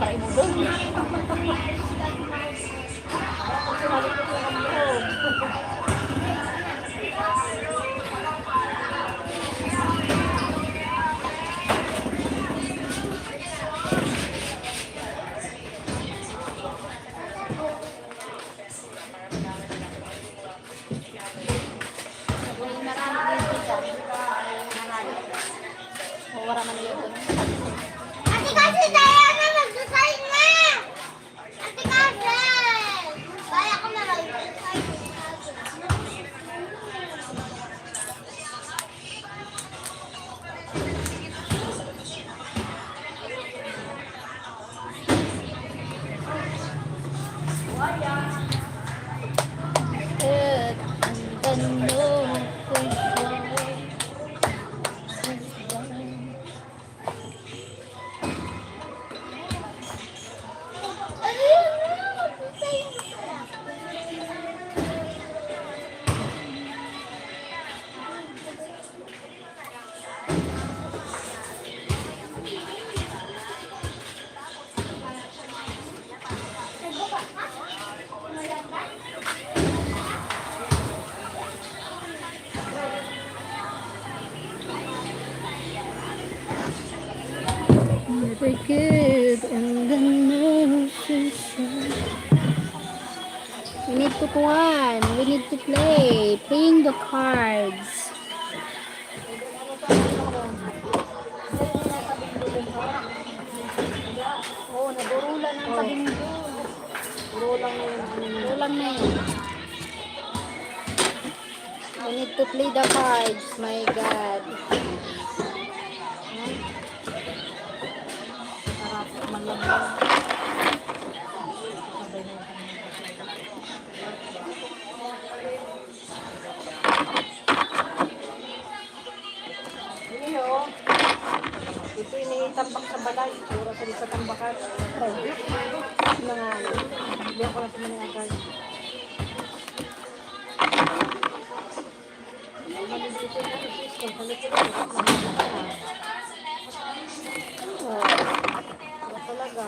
try mo doon. Sinalik ko lang ang loob. Wala man yun doon. Ate kasi tayo na mag-design na! Ate kasi! Kaya ko na lang mag-design. Never good and then no sensation. We need to one. We need to play. Playing the cards. Oo, nadurulan ang tabing doon. Durulang na yun. Kulang na yun. We need to play the cards. My God. Sarap, malambang. Hindi o. Ito initambak sa balay. Pura sa tambakan. Mga ano. Hindi ako na tumaniagal. Maligpit na ito. Maligpit na ito. Wala talaga.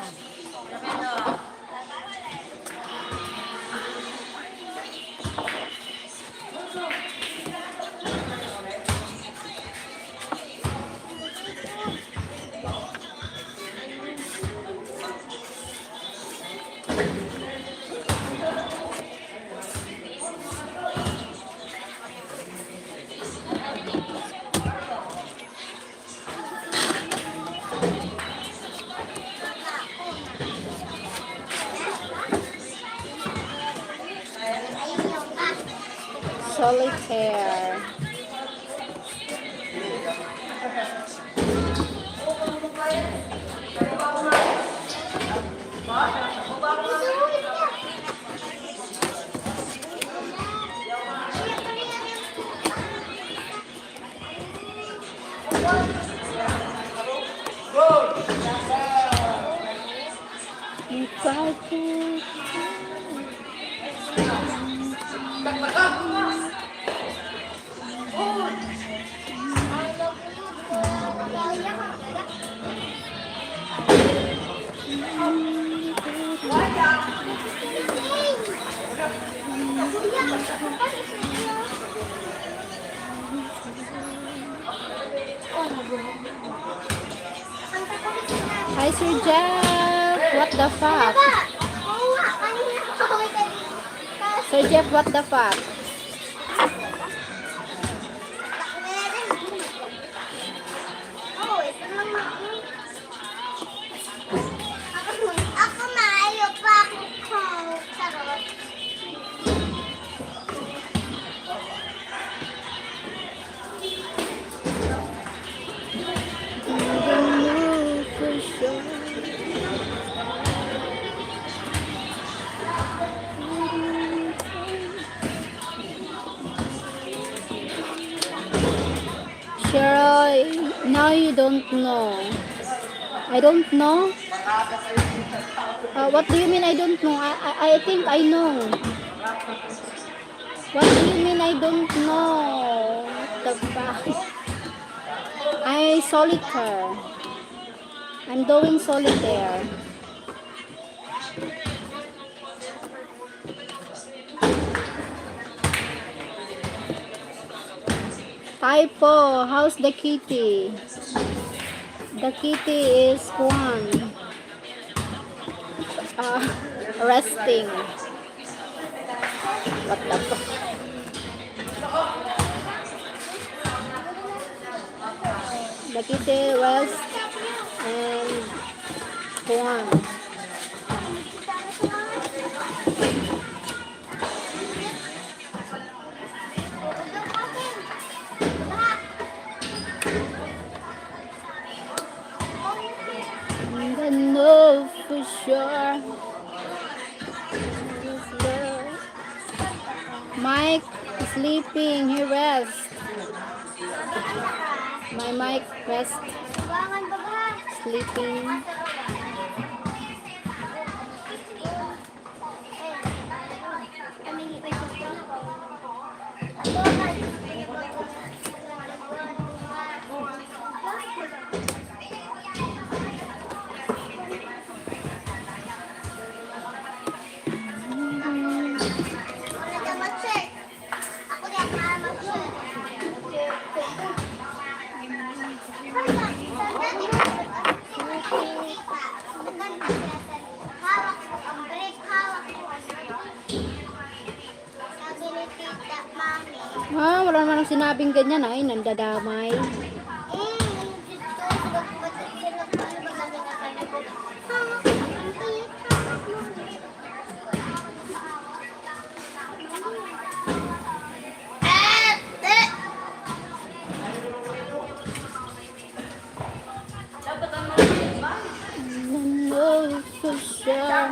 Solitaire. Hi, Sir Jeff. What the fuck? Sir Jeff, what the fuck? Ako maayo pa ako. Sarot. Cheryl, now you don't know. I don't know. What do you mean I don't know? I think I know. What do you mean I don't know? What the fuck? I solitaire. I'm doing solitaire. Hi po, how's the kitty? The kitty is one. Resting. What the fuck? The kitty rest and one. I know for sure. Mike sleeping, he rest. My Mike rest, sleeping. Wala naman ang sinabing ganyan ay nandadamay. No, for sure.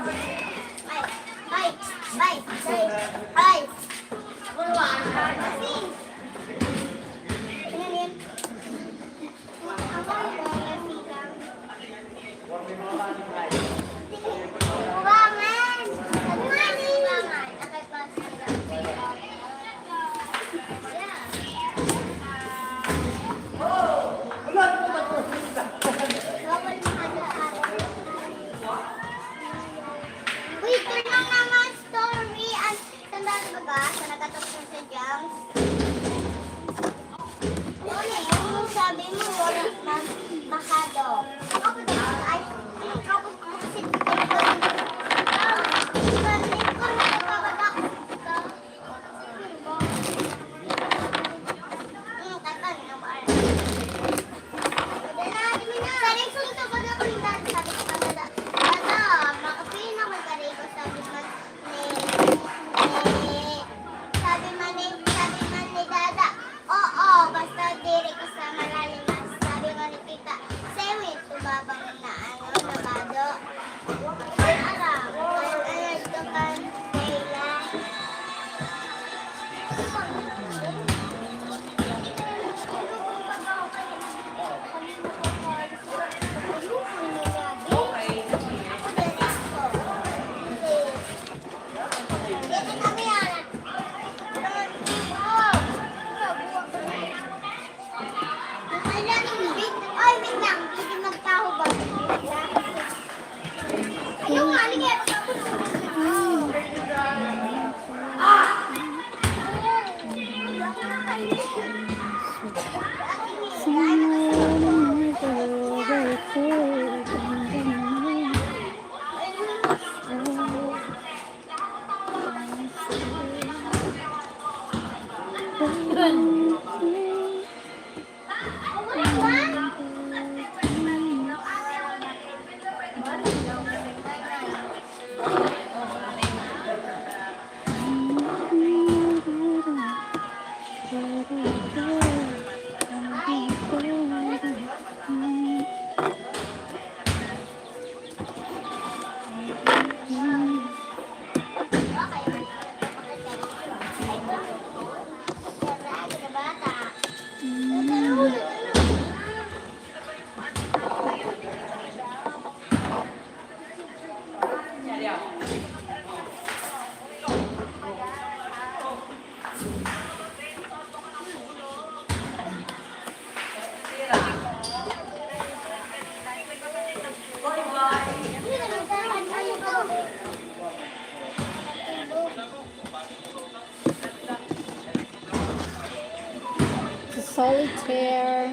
share.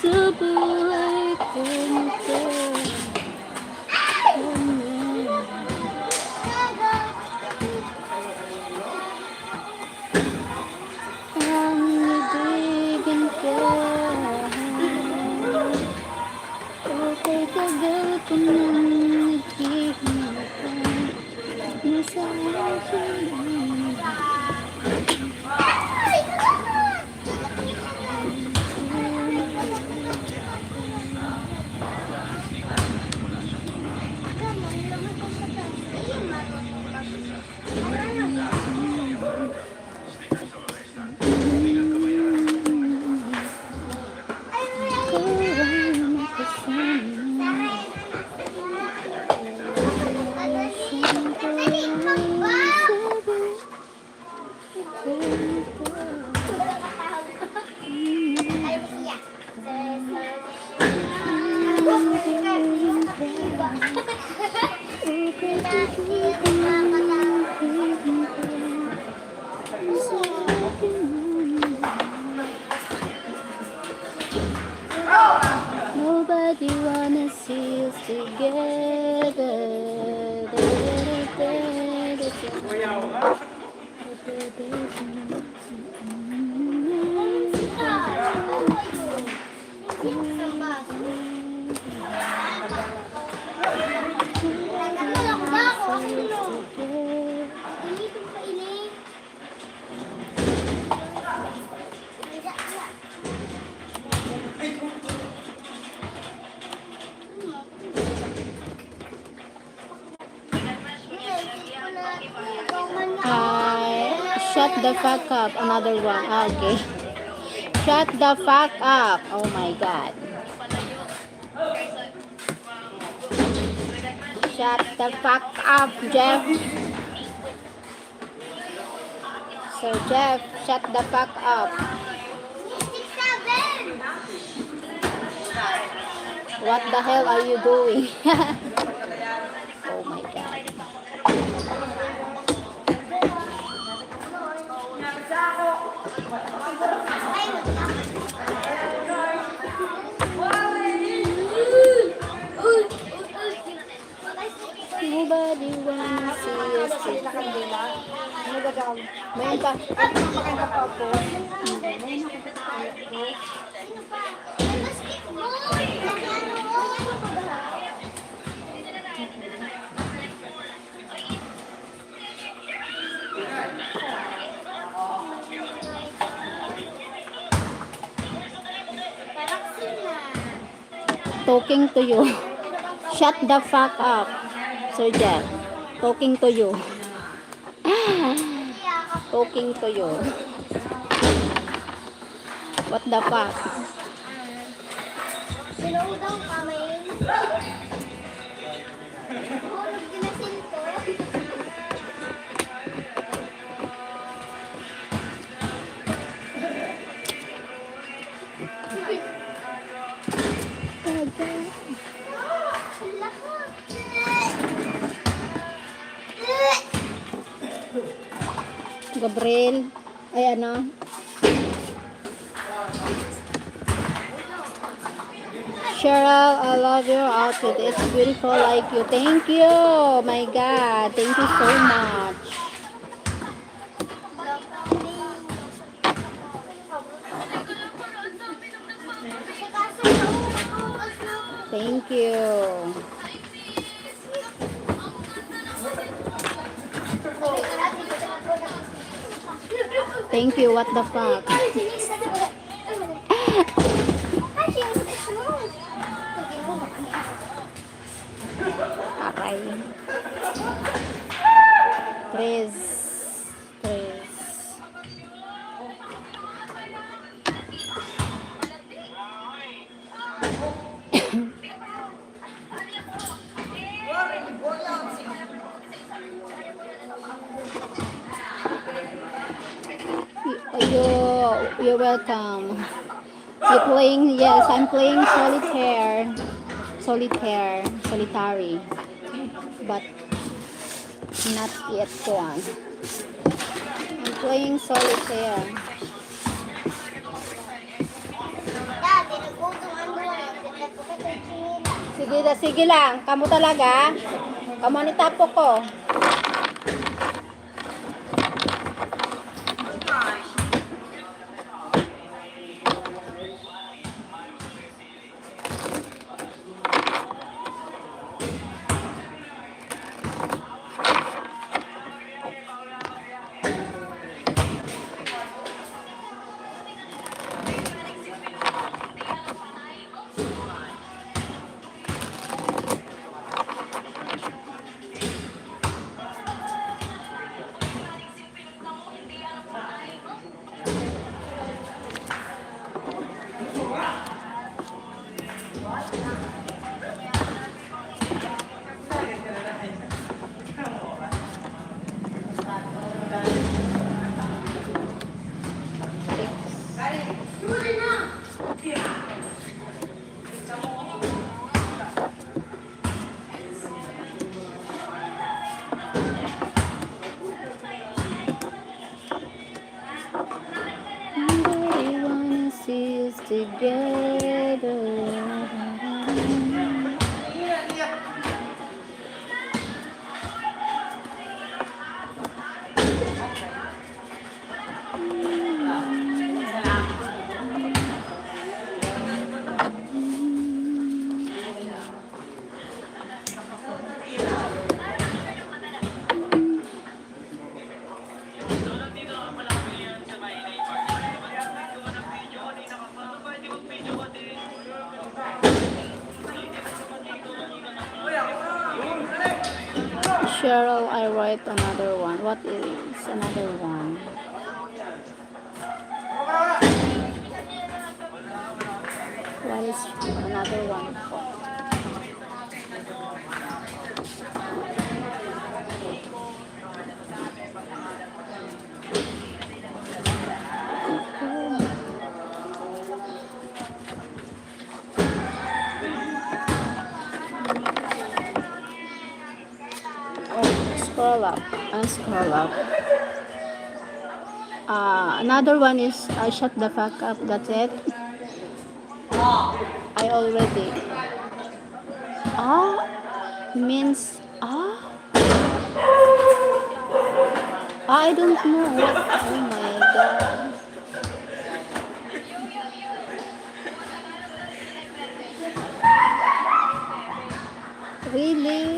Subuhay ko ang ibigin ka. Okay, tagal ko nang naghihintay. Nasa nobody wanna see us together. Shut the fuck up. Another one. Okay. Shut the fuck up. Oh my god. Shut the fuck up, Jeff. So Jeff, shut the fuck up. What the hell are you doing? Oh my god. Nobody wanna see us together. May pa. Makita pa ako. Talking to you. Shut the fuck up. Sir Jeff, talking to you. Talking to you. What the fuck? Slow down kami. Hulog din na sinto. Gabriel, ay ano? Sheryl, I love your outfit. It's beautiful like you. Thank you. Oh my God. Thank you so much. Thank you. Thank you. What the fuck? Aray. Tres. You're welcome. You playing? Yes, I'm playing solitary, but not yet one. I'm playing solitaire. Dati, nagkutungan doon. Nagkutungan. Sige lang. Kamu talaga? Kamu ni tapo ko. Together. Cheryl, I write another one. What is another one? What is another one? Scroll up and scroll up. Another one is shut the fuck up. That's it. I already. Means I don't know what. Oh my god. Really?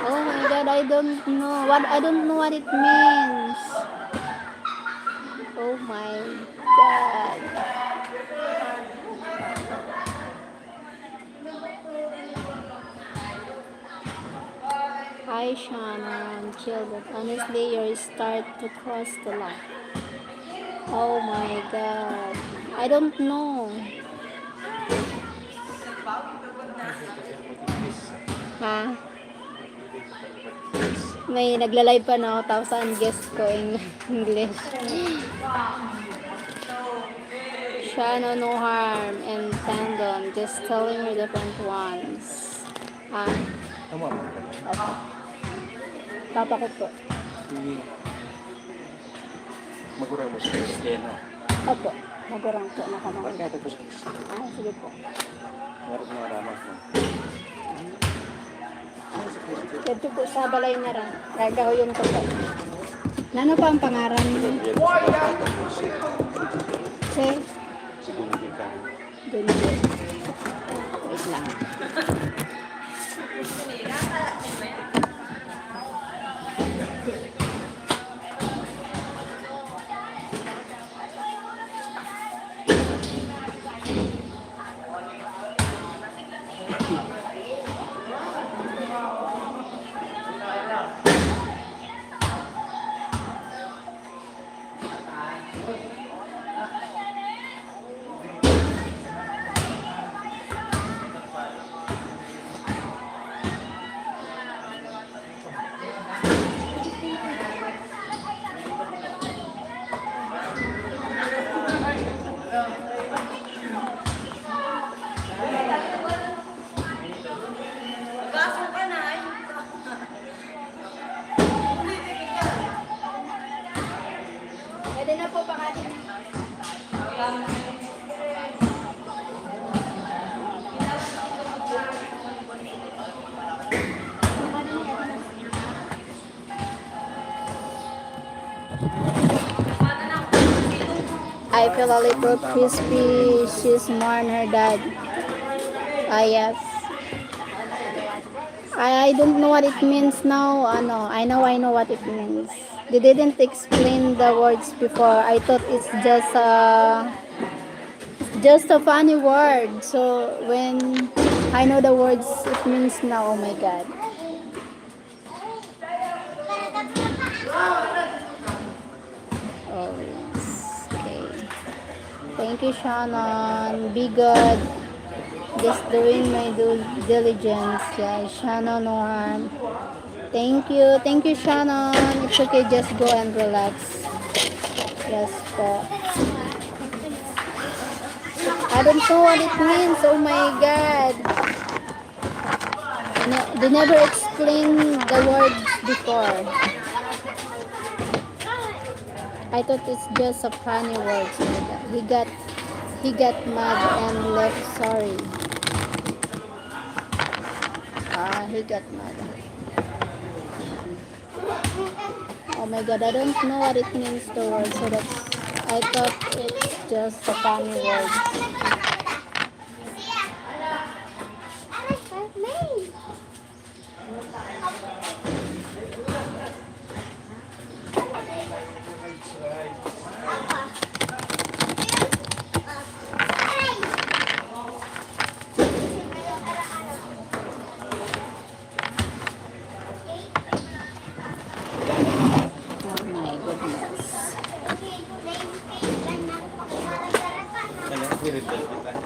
Oh my god, I don't know what it means. Oh my god. Hi Shannon, chill, but honestly your start to cross the line. Oh my god. I don't know. Ha? May nagla-live pa na ako, tapos ang guest ko in English. Shano, no harm, and tandem, just telling me different ones. Tama mo. Opo. Papa ko po. Magurang mo sa Kristiyano. Opo, magurang po na kamang. Bakit ito sa Sige po. meron na ramas mo? Dito po sa balay na rin. Gagawin ko po. Ano pa ang pangaran niyo? Sir? Dunde. Wait lang. Pwede na po pakatin. I feel a little crispy. She's more than her dad. Ah, yes. I don't know what it means now. I know what it means. They didn't explain the words before. I thought it's just a funny word. So when I know the words, it means now. Oh my God. Oh, yes. Okay. Thank you, Shannon. Be good. Just doing my due diligence. Yeah, Shannon, no harm. Thank you. Thank you, Shannon. It's okay. Just go and relax. Yes, po. I don't know what it means. Oh my God. They never explained the words before. I thought it's just a funny word. He got mad and left. Sorry. He got mad. Oh my God, I don't know what it means the word, so I thought it's just a funny word.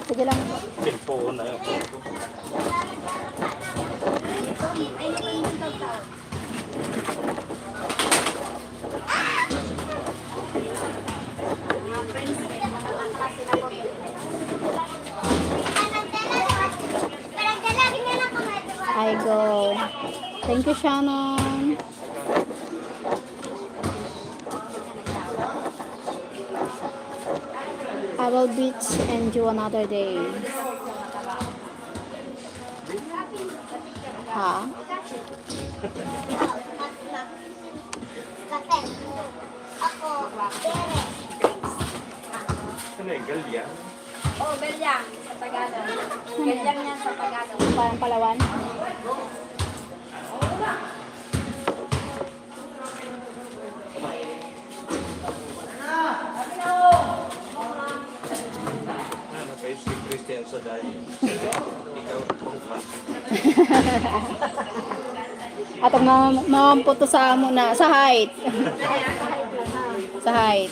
Sige lang. I go. Thank you, Shannon. I will beach and do another day. Ha? Ano yung galyang? Oh, galyang sa Tagalog. Galyang yan sa Tagalog. Parang Palawan. Si Christian sa dahil. Ikaw, At mamamputo sa amo na sa height. Sa height.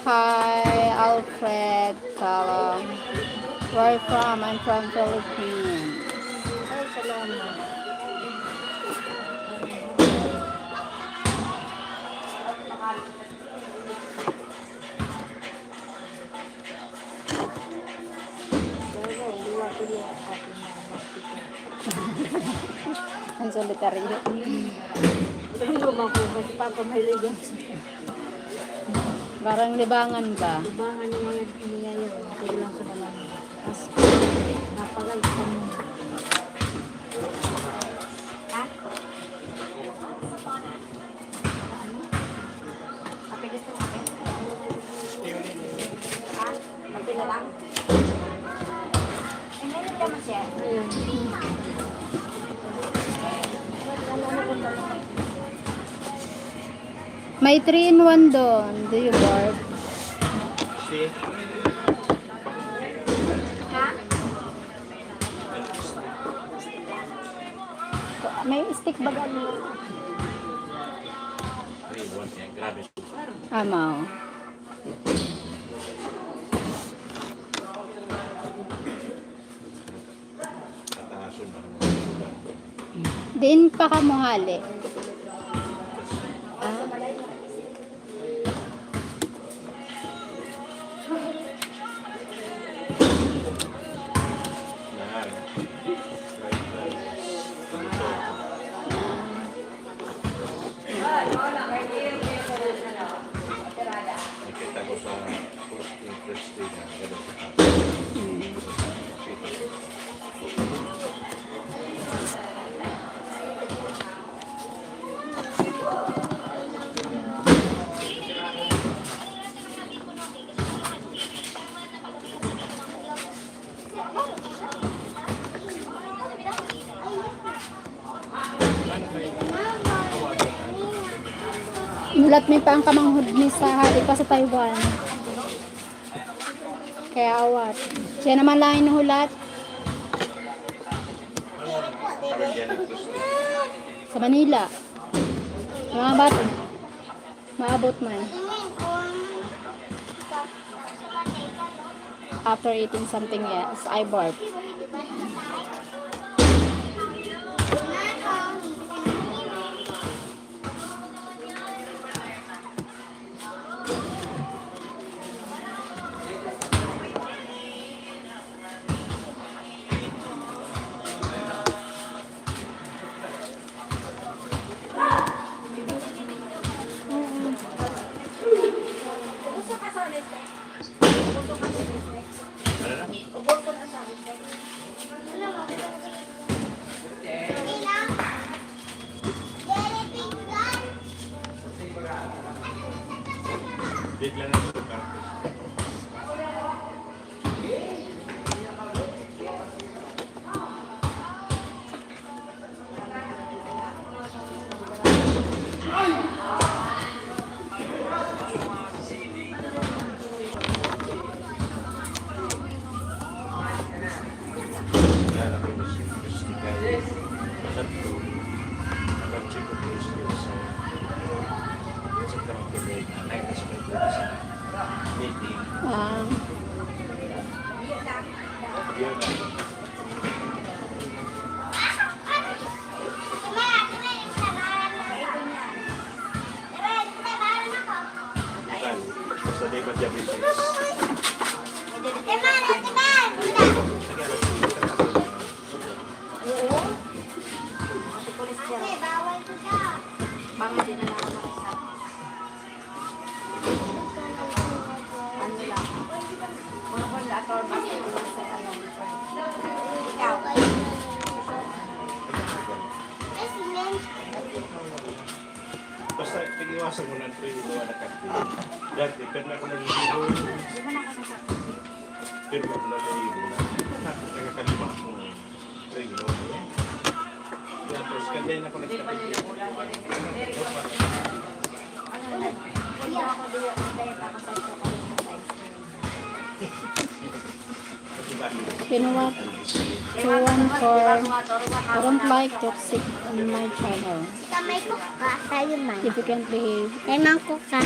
Hi, Alfred. Where are you from? I'm from Philippines. Ay, salamat. Ang solitaryo. Barang libangan ba? Libangan yung mga nilayo. Hindi lang sa balang. Mas napagay sa mga. Ha? Kapilis ko kape? Ha? Kape na lang? Hindi naman siya. Ayun. May 3-in-1 doon. Do you work? si May stick ba gano'n? grabe. Amaw. Din pa ka mohali. Hulat mi pa ang kamanghod ni sa hati pa sa Taiwan. Kaya awat. Siya naman lang inuhulat. Sa Manila. Maabot man. After eating something else, I burp. Basta pag-iwasan mo ng train mo na kapit. Dati, pero na ako nag-iibo. Pero na ako nag-iibo na. Nakakalima akong train mo. Yan, tapos kandayin ako nagkapit. You know what? I don't like toxic on my channel. May kuka, tayo man. If you can't behave. May mang kuka.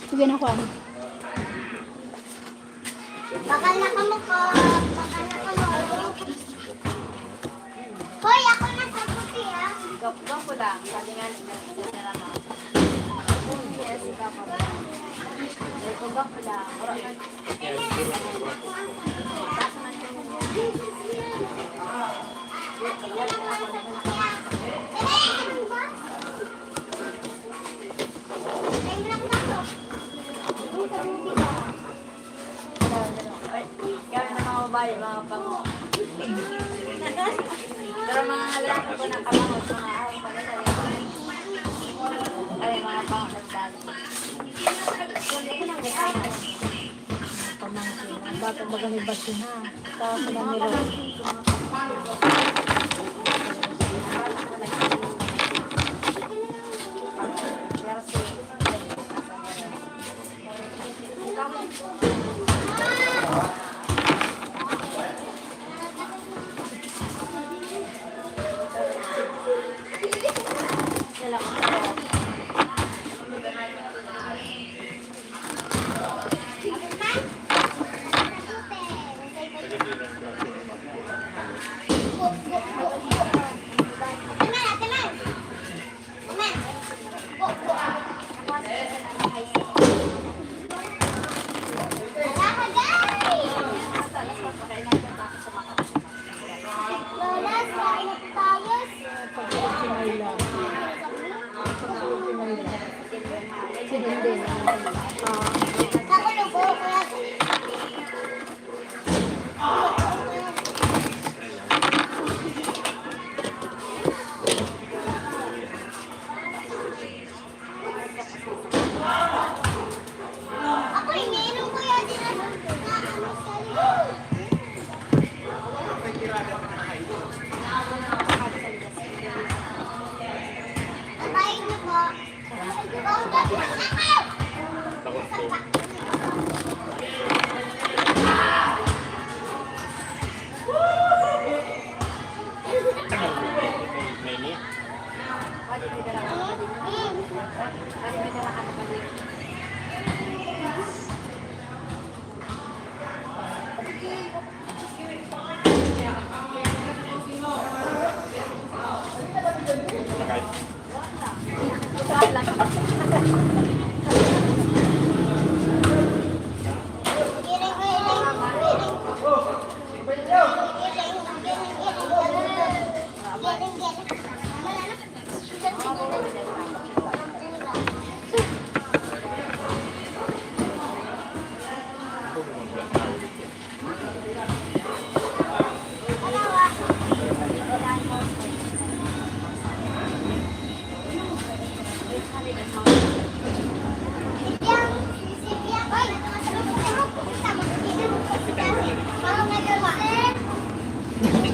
Sige na ko. Bakal na kamo ko. Bakal na kamo. Hoy, ako na sa puti ha. Gawin ko lang. Sabi nga nila na lang. Yes, ikaw pa ba? Gawin ko lang. Kaya na mga babae, mga pango. Pero mga lalaki ko ng kamango, mga ahal pala sa ay, mga pango nagdali. Bakit maganibas yun ha? Tapos na nila.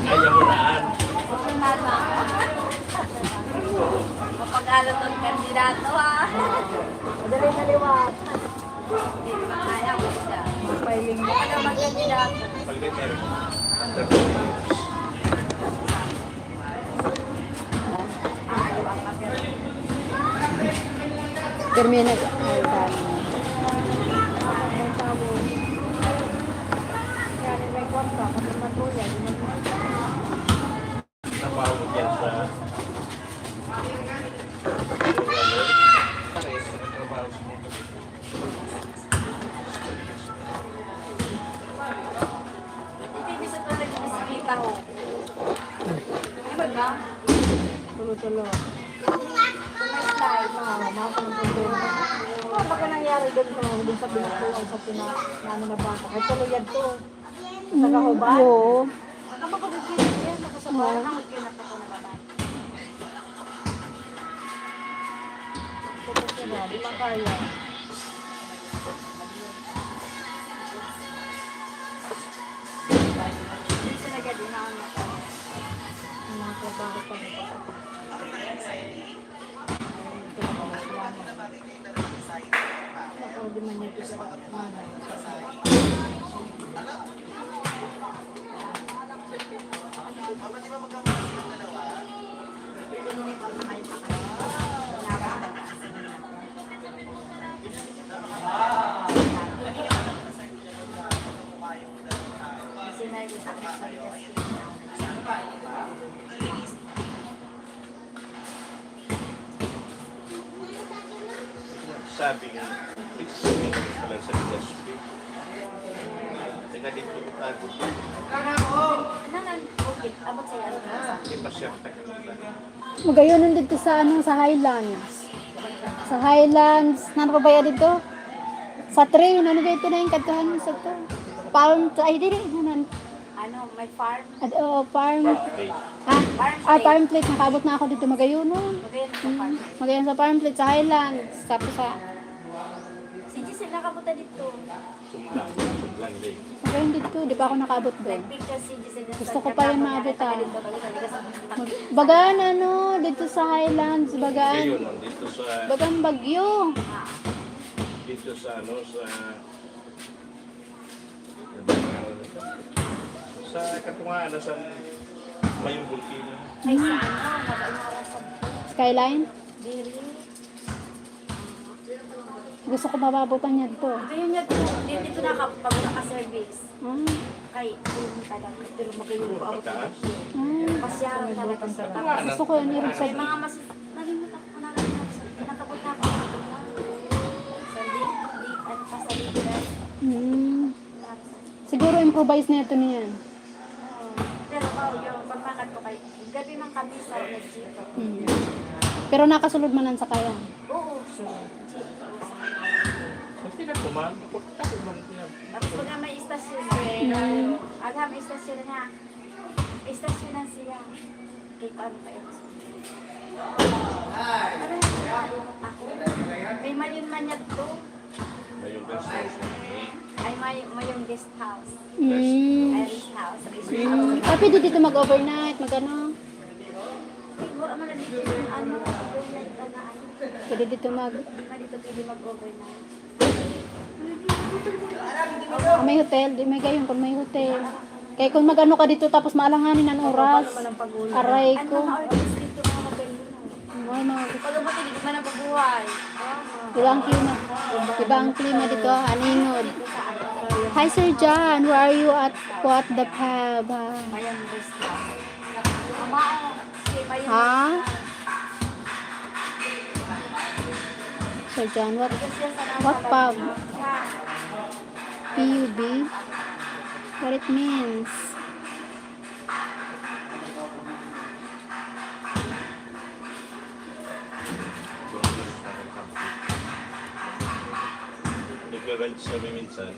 Kaya mo naan. Mapag-alat ng kandidato ha. Madali na liwat. Hindi ba kaya mo siya? Filing mo. Ano mag-kandidato? Pag-letter. Termina ka. Ay, dami. Yan, may kontra. Kapag matuloy, Napawag yan sa... Hindi sa tulad ng bisita ho. Ano ba? tulo-tulo. May slide. Ano ba nangyari doon sa binukuhan sa pinano na bata? Kahit tuloy yan to. Nagahubad? Oo. Ano ba pag-ibig yan? Nakasabay na mag-inap ako na bata. Di ba kaya? Hindi siya nag-adinaan na ako. Mga trabaho pa nito. Di man nito sa mana. Sabi nga, 6 minutes pa lang sa industry. Teka dito ko tago. Nangan, okay. Abot sa'yo, ano ka? Hindi pa siya tagal. Magayon dito sa sa Highlands. Sa Highlands, nano pa ba yan dito? Sa train, ano ba ito na yung katuhan sa to? Farm, ay di rin, Ano, may farm? farm, farm plate, nakabot na ako dito, magayon nun. Magayon sa farm. Magayon sa farm plate, sa Highlands, tapos sa, Si Giselle nakapunta dito. Sumlang din. magayon dito, di pa ako nakabot doon. Nag-picture si Giselle. Gusto ko pa yung maabot Bagaan ano, dito sa Highlands, bagaan. Ngayon, dito sa... Bagaan Bagyo. Dito sa ano, sa katungaan sa Mayong Bulkino. Ay, sa ano, Skyline. Diri. Gusto ko mababutan niya dito. Ngayon niya dito nakapag-service. Kay, pero magayon ko abot na. Pasyaran talaga sa Gusto ko yun yung May mga mas... Nalimutan ko na lang. Nakabot na ako. Sa ano pa sa libre. Siguro improvise na ito niyan. Pero yung pagpakat ko kay... Gabi man kami sa nag-jeep. Pero nakasulod man sa kaya. Oo. Hindi na kuman. Tapos pag may istasyon, aga may istasyon na. Istasyon na siya. Kay paano pa yun? Ako. May mayon man yan to. Mayong guest house. Ay mayong guest house. Mm. Iris house. Tapi dito mag-overnight, mag-ano. Siguro man dito yung ano. Pwede dito Dito pwede mag-overnight. may hotel, di may gayon kung may hotel. Kaya kung mag-ano ka dito tapos maalanganin ang oras. Aray ko. Ay, mga Pag ba hindi man ang pagbuhay. ibang klima. Ibang klima dito, aningod. Hi Sir John, where are you at what the pub? Mayang guest house. Ha? Sir John, what pub? PUB? What it means? Nag-ride sa minsan.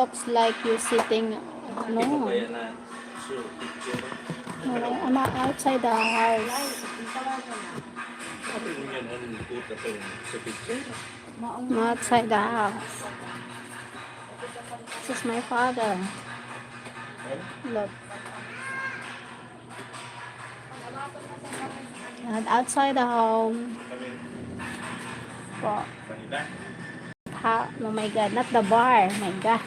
looks like you sitting alone. No, I'm outside the house. I'm outside the house. This is my father. Look. And outside the home. Oh. Oh my God, not the bar. Oh my God.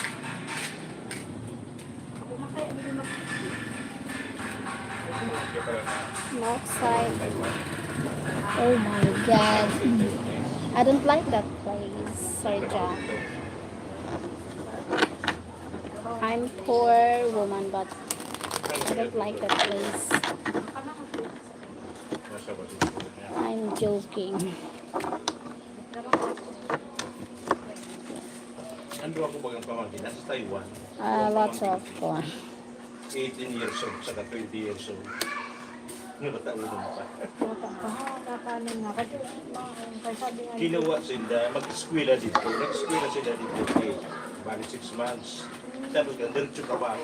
Outside. Oh my God. I don't like that place, Sergio. I'm poor woman, but I don't like that place. I'm joking. Ando ako bagang pamangkin, nasa Taiwan. Lots of fun. 18 years old, saka 20 years old. Nakataunan pa. Kinuha sila, mag-eskwela dito. Nag-eskwela sila dito. Bali 6 months. Tapos diretso ka ba?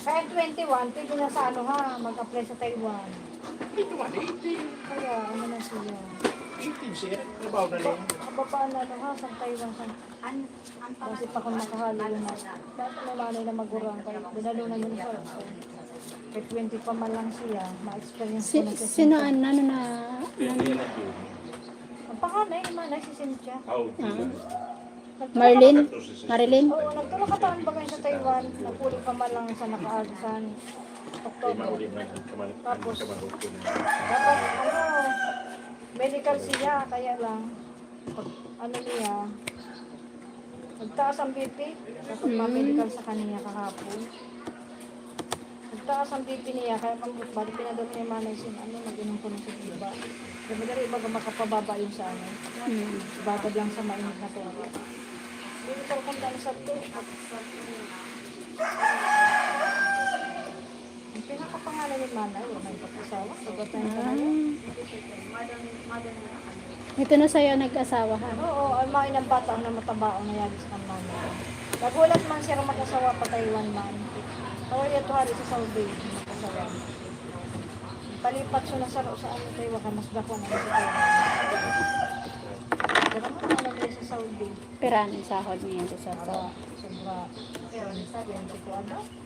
Kaya 21, pwede na sa ano ha, mag-apply sa Taiwan. Ito man, 18. Kaya ano na siya. 18 siya, trabaho na lang. Kababaan na ano ha, sa Taiwan. Kasi pa kung nakahalo yun na. Dati may manay na magurang, kaya dinalo na yun sa kaya 20 pa man lang siya, ma-experience ko na siya. Sino ano na? Ang panganay naman ay si Cynthia. Marilyn? Marilyn? Oo, nagtulakataan ba kayo sa Taiwan? Napuli pa man lang sa naka-agsan. October. Tapos, dapat medical siya, kaya lang, ano niya, nagtaas ang BP, dapat ma-medical sa kanya kahapon. Nagtaas ang BP niya, kaya balik pinadol niya manay sin, nag-inom ko na sa iba. Dali baga makapababa yun sa ano. Bagad lang sa mainit na tubig. Hindi ko kung dahil sa ito. Ang pinakapangalan ni Manay, may pag-asawa. Pagkatayin ka na yun. Ito na sa'yo nag-asawa ha? Oo, ang mga inang bata na mataba na yagis ng Manay. Nagulat man siya mag-asawa pa Taiwan man. Kawal ito hari sa Saudi, mag-asawa. Palipat siya na sa ano Taiwan, mas dako na sa Taiwan. Pero ano na sa Saudi. Pirano yung sahod niya sa to. Sobra.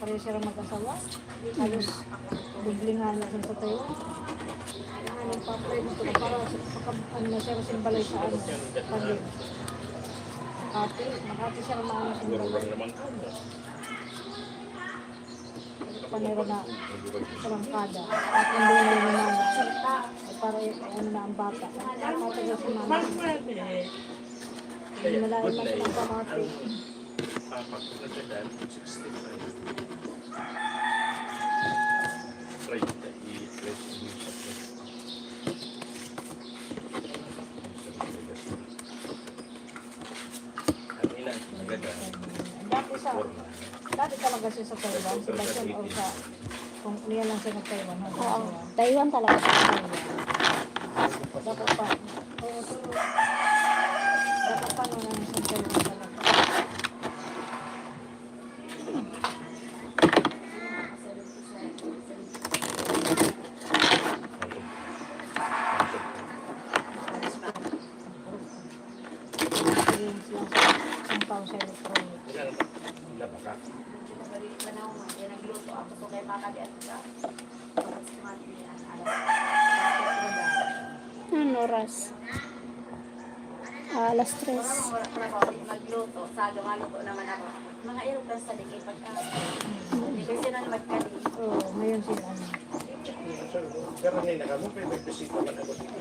Pareho siya mag-asawa. Halos biglingan na sa Taiwan. Ano pa gusto ko para ano na siya simbalay sa ano. Paglig. Makati siya maano simbalay. Panero na sarangkada. At hindi naman para ano na ang bata. Matagal si mama. Hindi malayo mas ng pamati. Dati talaga siya sa Taiwan, sa Bicol o sa kung niya lang siya ng Taiwan. Oo, Taiwan talaga. Dapat pa. Oo, dapat pa nung sa Taiwan talaga. Ano oras? Alas 3. Magluto, sado nga luto naman ako. Mga irugan sa dikit pagka. Kasi na magkali. Oo, ngayon sila. Pero ngayon na kamo, may bisita ka na ba dito?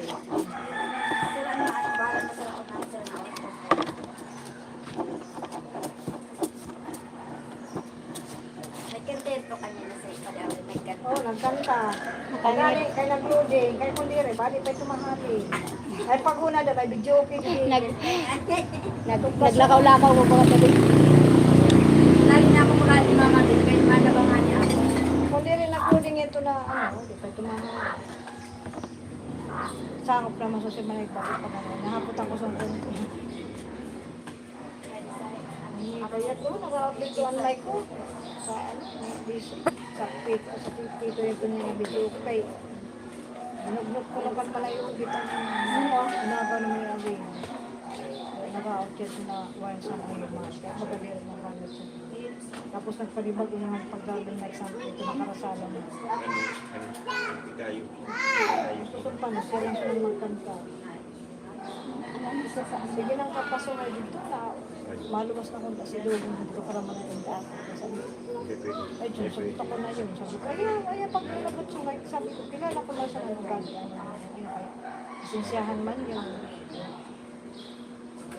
Sila na at bahala na sila ako na sila na. Nagkantento kanya na sa ipadawin. Oo, nagkanta. Kaya nag-loading, kaya kundi rin, bali pa tumahali. Ay pag-una doon, ay video okay. Naglakaw-lakaw mo ba ka Lagi na ako mukha ni mama din, kahit manabangan niya ako. Kundi rin nag-loading ito na, di pa tumahali. Sakop naman sa siya manay bakit pa naman. Nahapot ako sa punto. Kaya to, naka-update ko ang like ko. Sa ano, sa Tito ito niya yung video kay. Nagnot ko lang pala yung bitang nagawa naman yung awin. Naka-outchat na wire sa mga mga. Kaya magalir ng kamot siya. Tapos nagpalibag yung mga pagdalin na isang ito nakarasala mo. Susod pa na siya lang siya magkanta. Sige nang kapasok na dito na maluwas na kung kasi doon dito para managanda. Ay, dyan, sabi ko na yun. Sabi ko, ay, pag nilabot siya, sabi ko, kilala ko na siya ng gano'n. Sinsiyahan man yun.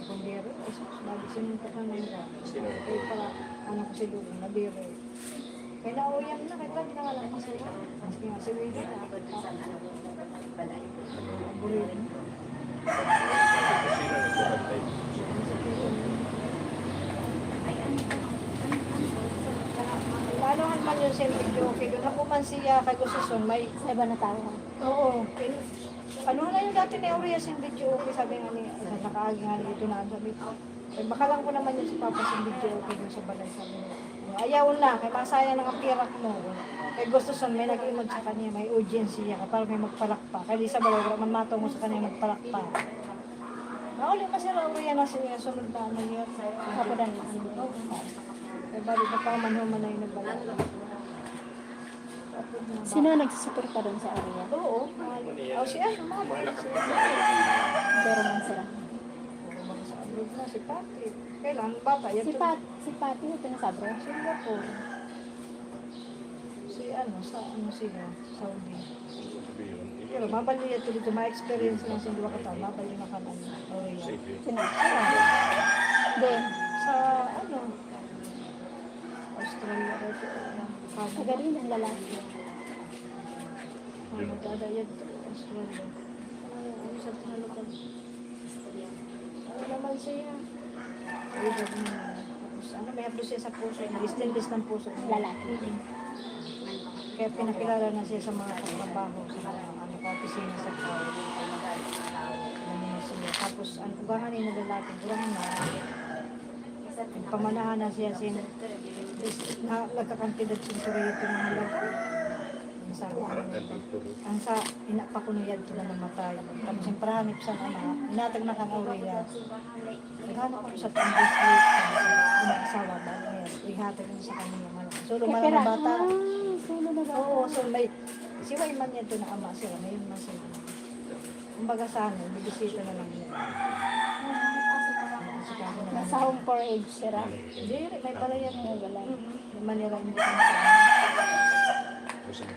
Kung biro, ay, sabi sinunta ka na yun. Kaya para, anak ko si Lugo, na biro. Kaya nauyan na, kaya hindi na nga lang masaya. Maski nga si Lugo na. Burin. Lalohan man yun sa video, okay, doon ako man siya kay Gususon, may Sa iba na tao. oo, ano na yung dati ni Aurea sa video, okay, sabi nga ni, nakaagi nga ni ito na, sabi ko, baka lang ko naman yun si Papa sa video, okay, doon sa balay, sabi niya. Ayaw na, kay masaya ng pirak mo. Kay Gususon, may nag-imod sa kanya, may audience siya, para may magpalakpa. Kaya di sa balay, man mataw mo sa kanya magpalakpa. Nauli pa si Aurea na siya, sunod na ano yun. Kapadan na. Kaya balik na pa, manuman na yung nagbalak. Sino nagsusuporta doon sa area? Oo. Si ano, mga balik siya. Pero man sila. Sa abroad na, si Patrick. Kailan, bata, yan to. Si Pati yung pinasabro. Singapore. Si ano, sa ano sila, Saudi. Pero mabalik yan to dito, ma-experience lang sa dua ka taon, mabalik na ka na. Sino? Then, Sa ano, Australia ito. kagaling ang lalaki. Magdadayad to, Australia. Ano sa tinalukad? Ano naman siya? Tapos ano, may hapdo siya sa puso. Nag-stainless ng puso. Lalaki. Kaya pinakilala na siya sa mga katrabaho, sa mga ano, ka-opisina sa tao. Tapos, ang ugahan niya na lalaki, ugahan na, pamanahan na siya nagkakantidad sinturito ng halaga. Ang sa inapakunuyad ko na namatay. Tapos yung prahanip sa ama, inatag na kang Aurea. Naghanap ako sa translate ang asawa ba? Ihatag na sa kanya malaki. Solo malang bata. Oo, so may siway man yan to na ama sila. Ngayon man sila. Kumbaga sa ano, bibisita na lang nila. Nasa home for age sila. Hindi, may pala yan. May balay. May Manila hindi ka sa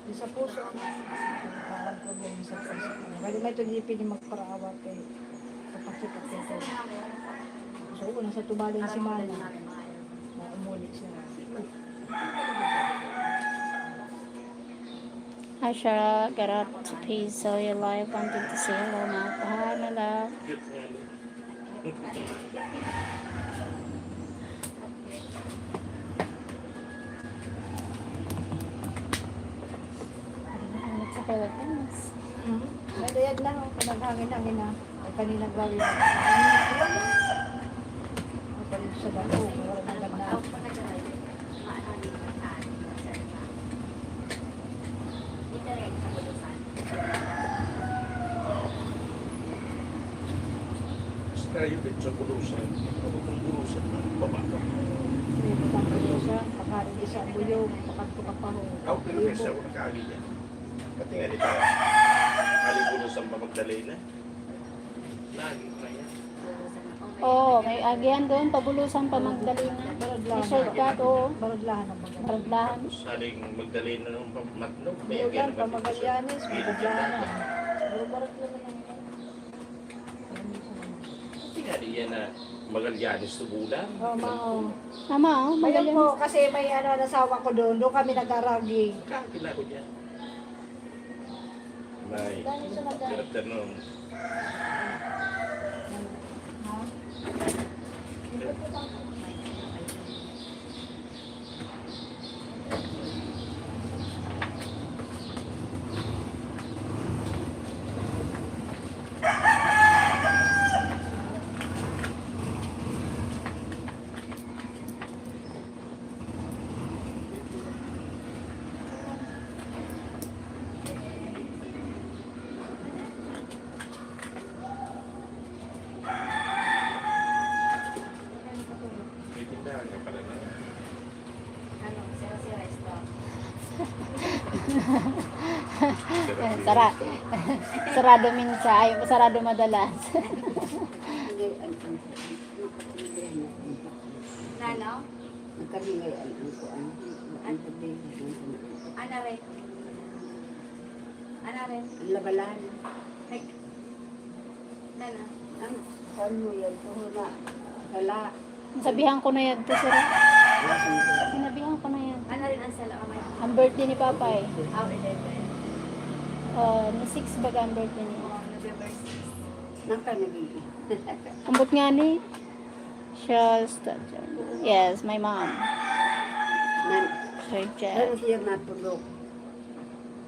Di sa puso. Parang problema sa puso. Kaya may ito hindi pwede magparaawat kay kapakit-kapit ito. So, kung nasa tubalin si Mana, na umuli siya. Hi Shara, got up to pee, so you're live, wanted to say hello now. Hi my love. Sa Philippines. May dayad na, panaghangin-hangin na. Ay kanina gawin. Palit sa dako, wala nang ganda. Tayo din sa bulusan. Kung bulusan na, baba ka. Pakarin isa ang buyog, pakagtupak pa ho. Ako pero kasi ako nakaagi niya. Pati nga nito, alibulusan pa magdalay na. Lagi na yan. Oo, may agihan doon, pabulusan pa Magdalena. May shortcut, oo. Baradlahan ang mga. Baradlahan. Saling magdalay na ng matnog. Bulan pa Magallanes, Baradlahan na. Pero baradlahan na. Pati nga di yan na Magallanes to bulan. Oo, mao. Tama, oh. Mayroon po, kasi may nasawa ko doon kami nag-aragi. Kakila ko dyan. May karakter nun. Aga pala na. Ano, sira-sira stop. Sarado minsan, ay sarado madalas. Nano? Ana rin. Ana rin. Labalan. Nana. Ano yan? Puhula. Hala. Sabihan ko na yan to, sir. Sinabihan ko na yan. Ana rin ang sala kamay. Ang birthday ni Papa eh. Aw, eden. Na 6 baga ang birthday niya. November 6. Nakanagin. Ambot nga ni. Yes, my mom. Sir Jeff. Ano siya natulog?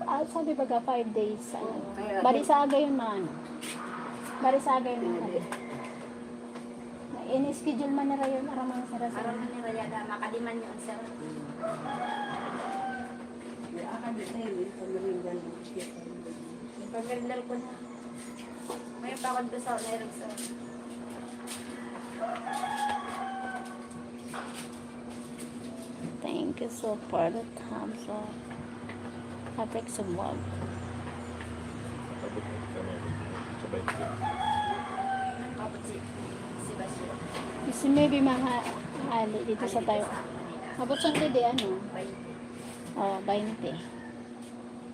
Sabi baga 5 days. Bali sa aga yun man. Bali sa aga yun man. In-schedule man nila yun. Aramang sarasa. Aram ni Raya da makadiman yun sir. Pagandal ko na. May pagod ko sa ulerog sir. Thank you so for the thumbs up. Fabric some love. Sabay ko. Kapag si Basyo. Kasi maybe mga ali dito sa tayo. Abot siyang dede ano? 20.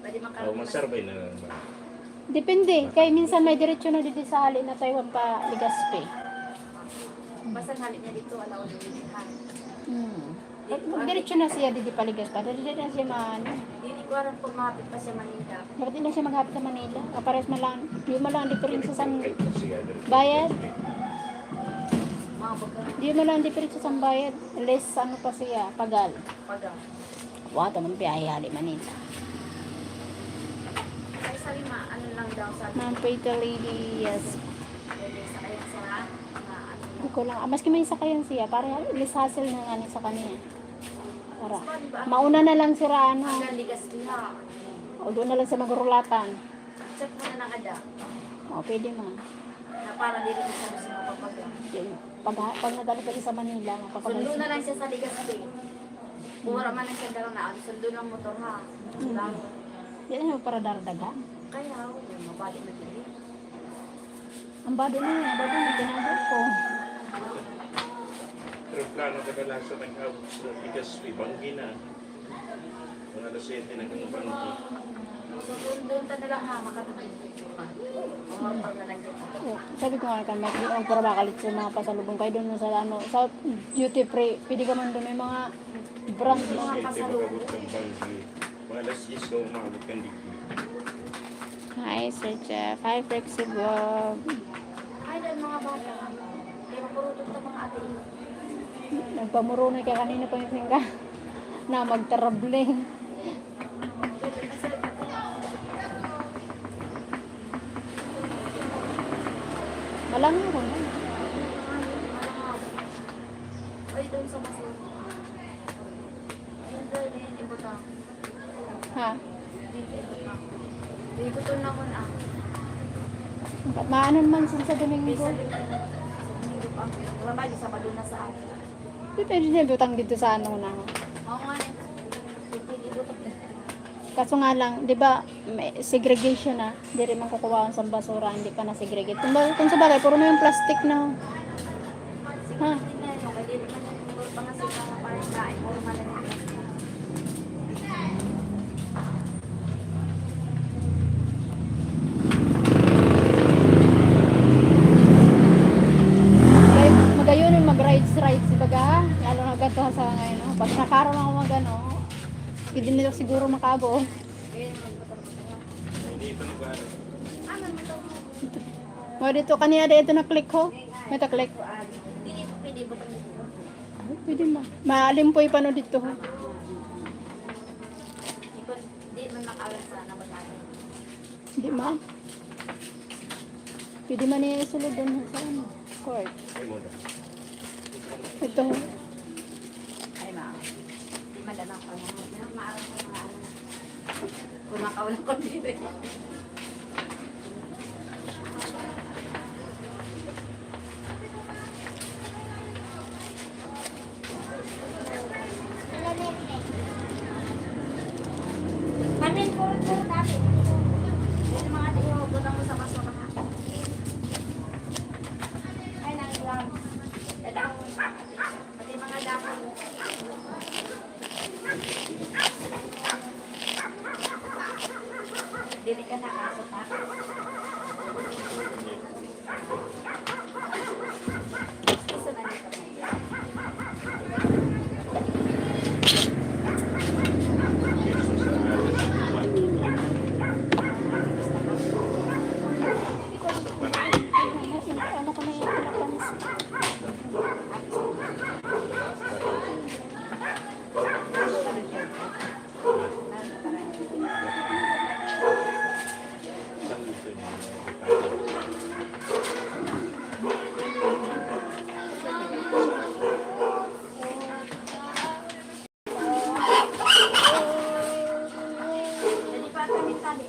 Pwede Oh, makaroon. mag-survey na lang ba? Depende. Kaya minsan may diretsyo na dito sa ali na Taiwan pa Ligaspe. Basta halit niya dito, alaw na yung Diretso na siya dito pa Ligaspe. Diretso na siya Hindi ko alam kung mapit pa sa Manila. Bakit na siya maghapit sa Manila? Kapares na lang. Yung malang difference sa bayad. Mga baga. Di mo lang difference sa bayad. Less ano pa siya, pagal. Paga. Wata man biyayali Manila. Ay, sabi ano lang daw sa Ma'am Pretty Lady, yes. pwede sa kayang sa ano. Hindi ko lang. Maski may sakayan siya, para less hassle na nga sa kanya. Para. Mauna na lang si Rana. Hanggang ligas niya. O doon na lang sa magurulatan. Check mo na ng ada. O, pwede man. Na para dito sa mga papaga. Pag nadali ka sa Manila, Sundo na lang siya sa ligas din. Pura man lang siya dalaw na. Sundo ng motor ha. Lang. Yan yung para dardagan. Kaya, mabalik na din. Ang bado na yun. Ang bado na ginagawa ko. Pero plano kadalasan nag-out sa bigas, ibanggi na. Mga alas 7 na kang banggi. So, doon ta na lang ha, makatapin. Mga pag na lang dito. Sabi ko nga kan mag para bakalit sa mga pasalubong kayo doon sa ano sa duty free. Pwede ka man doon may mga brand mga Hindi pasalubong. makabot ng banggi. Mga alas 10 daw umabot kang dito. Hi Sir Jeff. Hi Flexible. Ay, dahil mga bata. Hindi mapurutot na mga ate. Nagpamurunay ka kanina pa yung singga na magtarabling. Malang ako na. Ay, doon sa baso. Ayun doon, ibutang. Ha? Ibutang na ko na. Maano naman sa Domingo. Wala ba, di Sabado na sa akin. Di pwede niya butang dito sa ano na. Oo nga eh. Ibutang na. Kaso nga lang, di ba, may segregation na. Di rin man kukuhaan sa basura, hindi pa na-segregate. Kung sa bagay, puro na yung plastic na. Ha? Magayon yung mag-rides si baga. Lalo na ganito sa ngayon. No? Pag nakaroon ako mag-ano, hindi nila siguro makago. Dito na ba? O dito, kanina dito na-click ko. May ta-click. Pwede ibutang dito. Pwede ma. Maalimpoy pa no dito. Di man makawala sa naman natin. Hindi ma. Pwede man niya isulod doon sa ano. Court. Ay mo na. Ito. Ay, ma. Di malamang pa mga. Maaral ko mga ano. Kung makawala ko dito. Amin, puro natin. Ito mga tayo, butang mo sa basura ha. Ay, nang dadaan. Pati mga dahon. Dili ka nakasot ha. Isa na nito. Ano ko na yung pinapanis? Jadi pa kami tadi.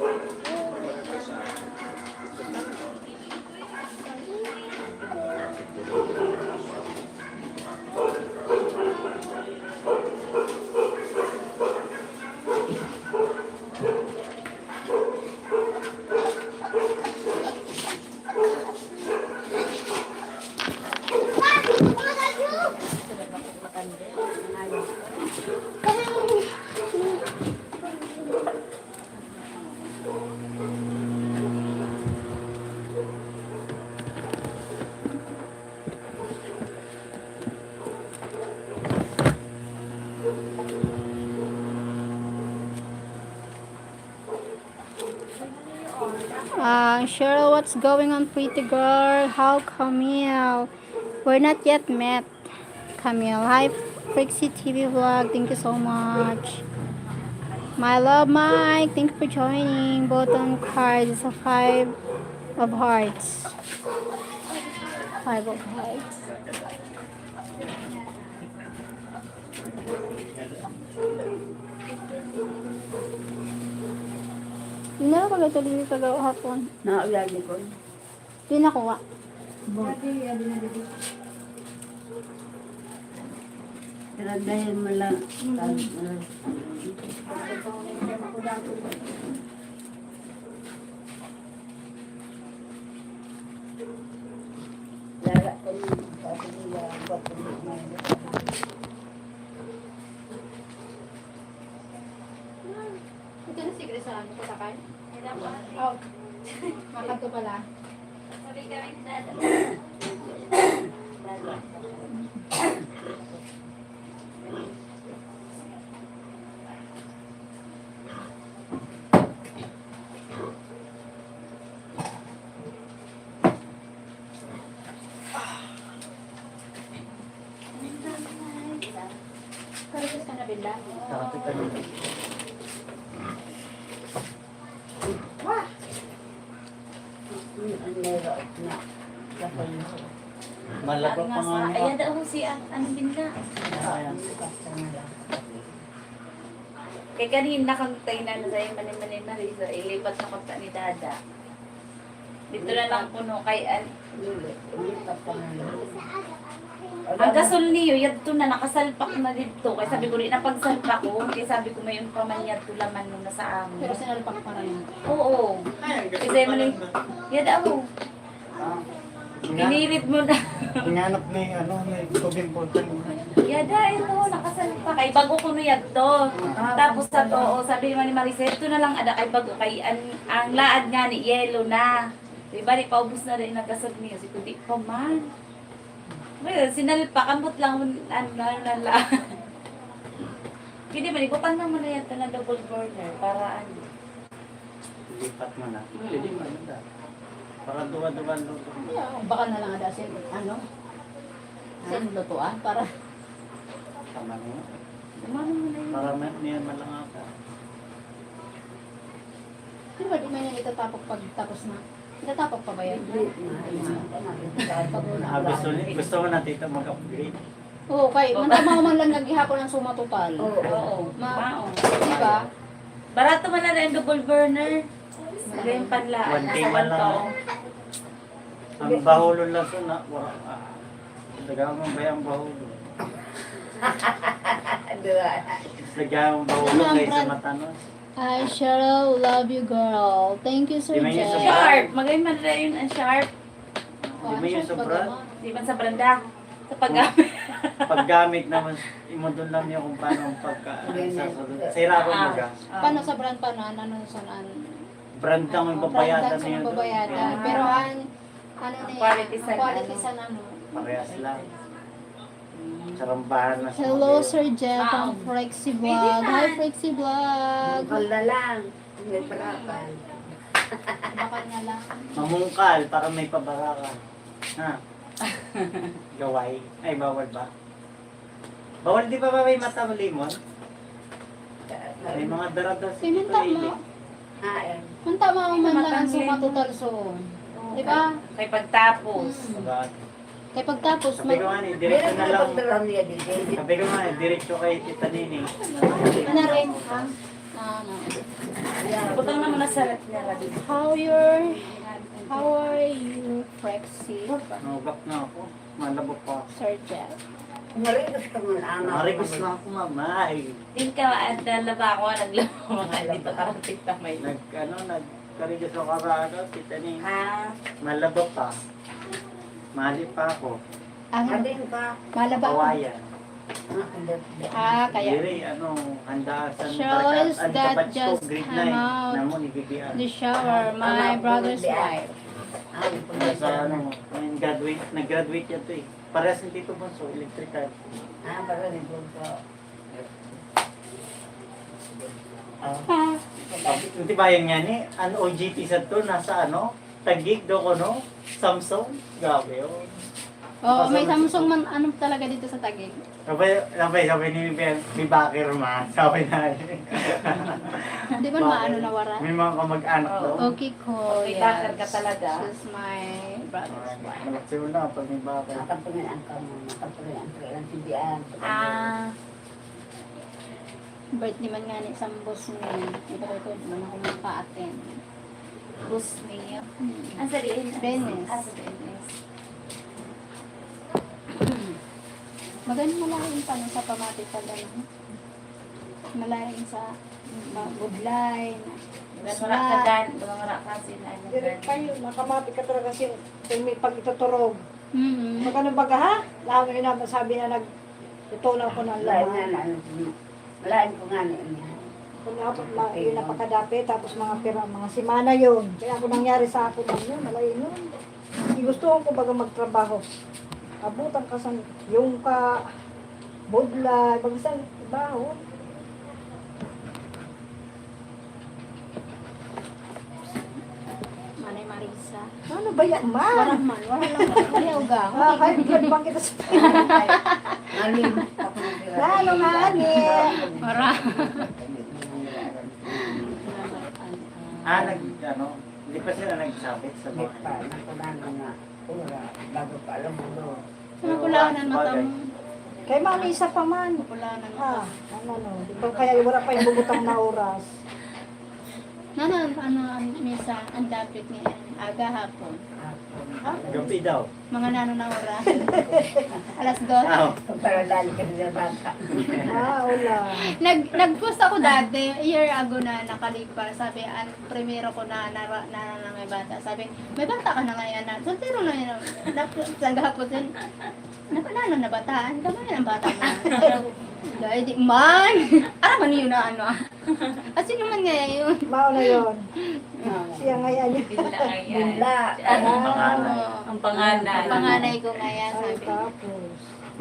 Cheryl, what's going on, pretty girl? How Camille? We're not yet met. Camille, hi, Frixie TV vlog. Thank you so much. My love, Mike. Thank you for joining. Bottom card is a 5 of hearts. 5 of hearts. Hindi na ako tuloy sa hapon. Naulan ko. Hindi nakuha. Pero dahil mo lang. Lala ko Ito na sigre sa ano, katakan? Oh, makato pala. Sabi kami dada. Kalis ka na billa? Wah! Malapot pa nga. Ayan daw si ano billa. Kaya kanina kang tayo na sa'yo mani Marisa, ilipat na konta ni Dada. Dito na lang puno kay ang gasol niyo, yadto na nakasalpak na dito. Kaya sabi ko rin, napagsalpak ko. Kaya sabi ko, mayon pa man yadto laman nung nasa amin. Pero sinalpak pa na yun. Oo. Kasi mali, yad ako. Inirit mo na. Hinanap na yung ano, may tubig important. Yada, ito, nakasalpak. Kay bago ko no yadto. Tapos sa to, sabi naman ni Marisa, ito na lang ada kay bago. Kay ang laad nga ni yellow na. Diba, di paubos na rin ang gasol niyo. Si kundi pa man. Well, sinalpak, ambot lang ano lang. Hindi man, ikutan na mo na yan na double burner para ano. Lipat mo na. Hindi mo na. Para duwa-duwa. Baka na lang ada sin ano? Sin lutuan para Tama mo. Umano mo na yun. Para niyan man lang ako. Di ba di man yan itatapok pag tapos na? Itatapok pa ba yan? Gusto mo na tita mag-upgrade? Oo, kay man man lang naghihapon ng sumatupal. Oo. Di ba? Barato man na rin double burner. Magayang panlaan. 1K Nasa man lang. Ang bahulon lang so na. Dagawang mo ba yung bahulon? Dagawang bahulon kayo sa matanos. Ay, Sheryl, love you, girl. Thank you, Sir Di man yun Jeff. Sharp. Magayon man rin yun ang sharp. Di man yun sobra. Di man sa branda. Sa paggamit. Paggamit naman, imo doon lang niya kung paano ang sasunod. Sira ko mga. Paano sa brand pa na? Ano sa Brand lang ang babayadan sa niya. babayadan. Pero ano na Quality sa quality ano. sa ano. Parehas lang. Sarambahan na siya. Hello, Sir Jeff, ang Frexy Vlog. Hi, Frexy Vlog. Wala lang. May barakan. Bakal nga lang. Mamungkal para may pabarakan. Ha? Gaway. Ay, bawal ba? Bawal di ba ba may mata mo limon? May mga darada sa Piminta mo. Punta mo ang man lang ang sumatutalso. Di ba? Kay pagtapos. Kay pagtapos, Sabi ko nga ni, diretso na lang. Sabi ko nga ni, diretso kay Tita Nini. Ano rin, ha? Ano? Butang naman na sa rat niya. How are you, Frexy? Nugap na ako. Malabok pa. Sir Jeff. Marigos ka muna, anak. Marigos na ako, mama. Din ka maadala ba ako naglaro mga dito kapatid na may. Nagkarigos ako karado, Tita Nini. Malabok pa. Mali pa ako. Adin pa. Malaba. Kawayan. Kaya. Diri, handa sa Cheryl, is that just come out the shower, my brother's wife. Sa nag-graduate yan to eh. Parehas ng Tito Bonso, electrical. Para ni Bunso. Hindi ba yan nga ni? Ang OGT sa to, nasa Tagig do ko no? Samsung? Grabe yun. Oh, may Samsung man talaga dito sa Taguig. Sabi ni Bakir ma. Sabi na Di ba maano na wara? may mga kamag-anak daw. Okay ko. May bakar ka talaga. This is my brother's wife. Malaksin na pag may Bakir. Nakapungan ka mo. Nakapungan ka lang sindihan. Birthday man nga ni isang boss ni. Ito ko man ako maka-attend. Bus niya. Ang sariin. Venice. Sa Venice. Maganda malaking pa sa pamati pa gano'n. Malaking sa budlay. Mara ka sila. Direct kayo, nakamati ka talaga siya. May pag ituturog. Mm-hmm. Magkano baga ha? Lang na sabi na itunaw ko ng laman. Malain ko nga niya. Kung yun napakadapi, tapos mga simana yun. Kaya ako nangyari sa ako yun, malayin yun. Gusto ko baga magtrabaho. Abutan ka sa yung ka budla, basta trabaho. Manay Marisa. Ano ba yan, ma? Wala man. Wala ugang. High blood bang kita sa Alim. Lalo nga, anin. Wala. Hindi pa sila nagsabit sa mga. Napulanan mata mo. Kay mami isa pa man. Napulanan mata. Di ba kaya wala pa yung bubutang na oras. Misa, ang dapat niya. Aga hapon. Gabi daw. Mga na oras. Alas 2. Para dali ka nila bata. Wala. Nag-post ako dati, a year ago na nakalipas. Sabi, primero ko na may bata. Sabi, may bata ka na ngayon na. Soltero na yun. Naghapon din. Napanano na bataan? Kamay ng bata mo na. Dahil di man! Man yun na sino man nga yun? Mao na yun. Siya ngayon yun. Bunda. Ang panganay. Ang panganay ko ngayon, sabi.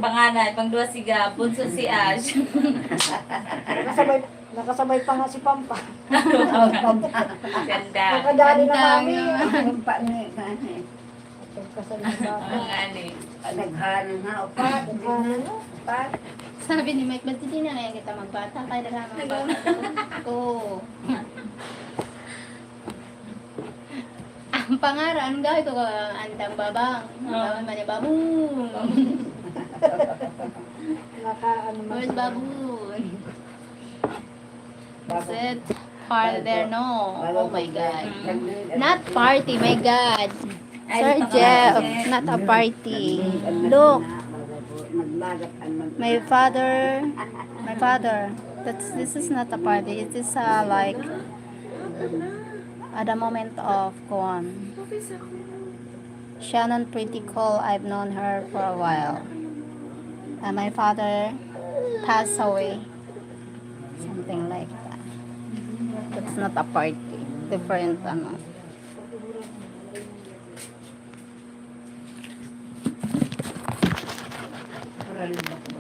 Panganay, pangdua si Gab, bunso si Ash. Nakasabay pa nga si Pampa. Ganda. Nakadali na kami. Panganay. Naghanan nga, upat. Upat. Sabi ni Mike, ba't hindi na kaya kita magbata? Kaya na lang magbata. Oo. Ang pangaran, gawin ko andang babang. Gawin man yung babong. Where's baboon? Sit farther, no. Oh my God. Not party, my God. Sir Jeff, not a party. Look. My father, This is not a party. It is like at the moment of Kuan. Shannon pretty cool. I've known her for a while. And my father passed away. Something like that. That's not a party. Different ano.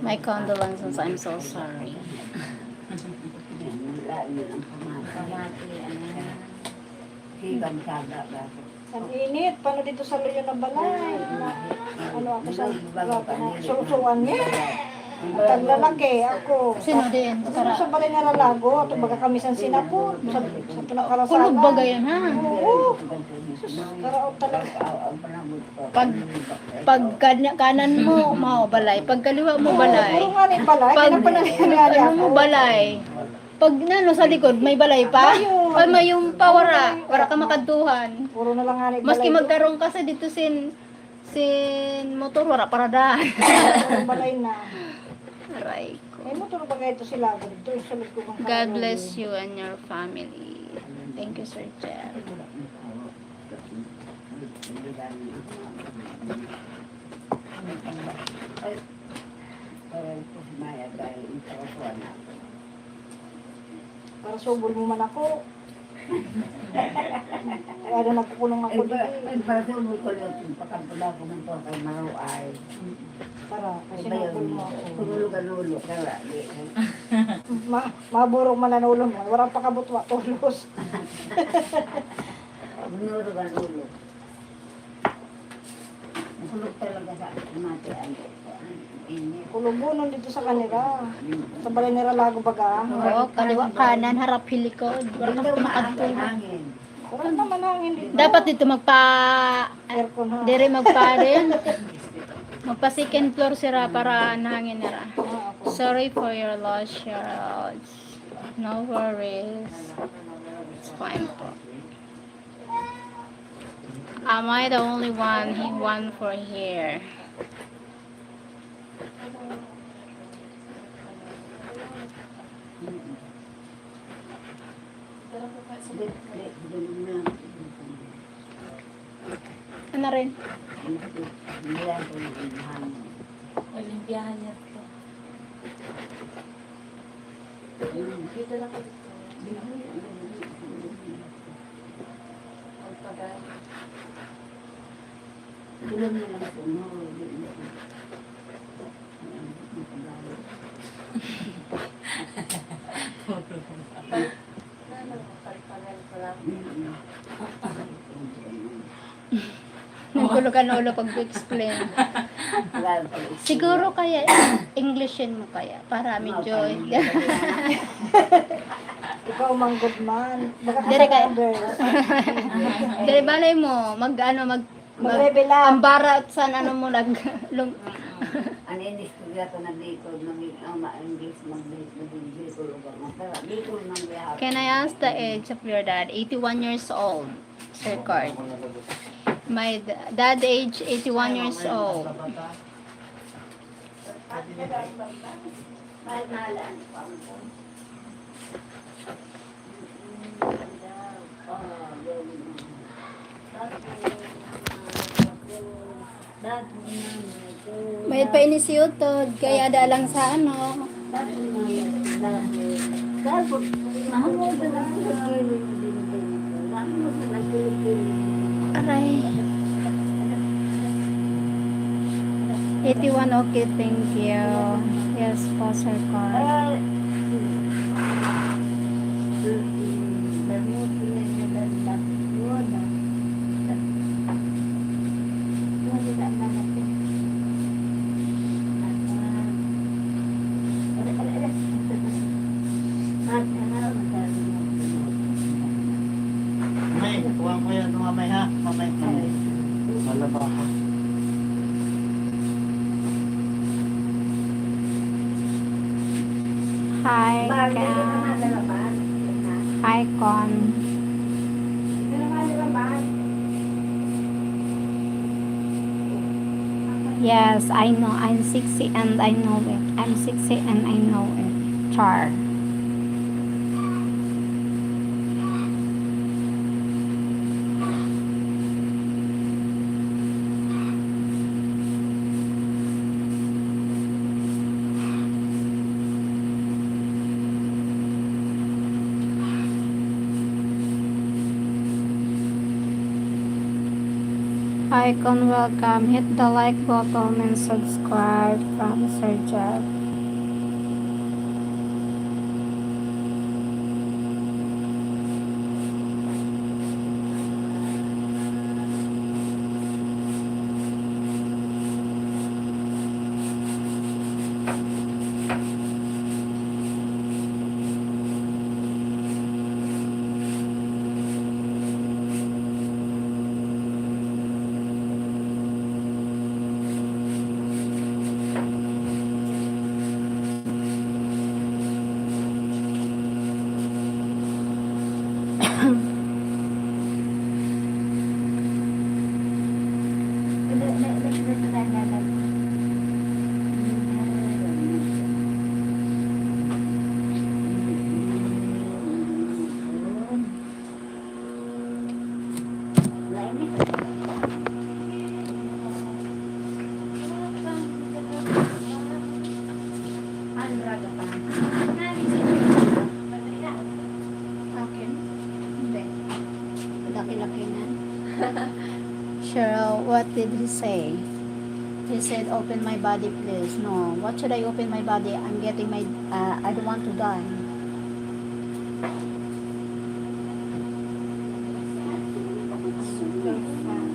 My condolences. I'm so sorry. Ang init, paano dito sa luyo ng balay? Ano ako sa susuan niya? Ang lalaki, ako. Sino din? Sa balay na lalago, at baga kami sa sinapot, sa pinakarasada. Kulog ba gayon ha? Oo. Karaot talaga. Pag kanan mo, balay. Pag kaliwa mo, balay. Puro nga rin balay, Pag kinapanangyari ano mo, balay. Pag nano sa likod, may balay pa? O may yung pawara, para ka makaduhan. Puro na lang nga rin balay. Maski magkaroon kasi dito sin motor, wala para daan. Balay na. Aray ko. May motor ba ito sila? Dito, sa likod ng God bless you and your family. Thank you, Sir Jeff. Para subol mo man ako. Kaya na nagkukulong ako dito. Para sa ulo ko lang, pagkampula ko ng to kay Maruay. Para, kasi nagkul mo ako. Tulog ang ulo, kaya Maburog man ang ulo mo. Walang pakabutwa, tulos. Tulog ang ulo. Tulog talaga sa matian. Kulubunon dito sa kanila. Sa balay nila lago baga. Oo, kaliwa kanan, harap hilikod. Wala kang makadulog. Wala naman hangin dito. Dapat dito Aircon ha. dire magpa rin. Magpa second floor sira para nahangin nila. Sorry for your loss, Cheryl. No worries. It's fine po. Am I the only one he won for here? Ano rin? Olimpiyahan niya ito. Dito lang ito. Tulog na lang po. Nagulugan na ulo pag-explain. Siguro kaya Englishin mo kaya para medyo Ikaw manggod man. Dire kaya. Dire balay mo Magrebela. ambara at san ano mo Ano yung diskuga ko na dito, English, mag-English ko lugar. Dito nang biyahe. Can I ask the age of your dad? 81 years old. Sir Card. My dad age 81 years old. May pa inisiyutod, kaya dalang sa ano. Aray. 81, okay, thank you. Yes, Pastor Carl. May, kuha ko yan mamay ha. Mamay. Malaba ka. Hi, Cam. Hi, Con. Yes, I know. I'm 60 and I know it. I'm 60 and I know it. Char. icon, welcome. Hit the like button and subscribe from Sir Jeff. Akin? Hindi. Laki-laki na. Cheryl, what did he say? He said, open my body, please. No, what should I open my body? I'm getting my, I don't want to die. Super fun.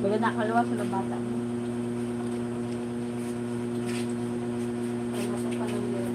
Baga nakaluwas sa bata mo. Ay, nasa pa lang yun.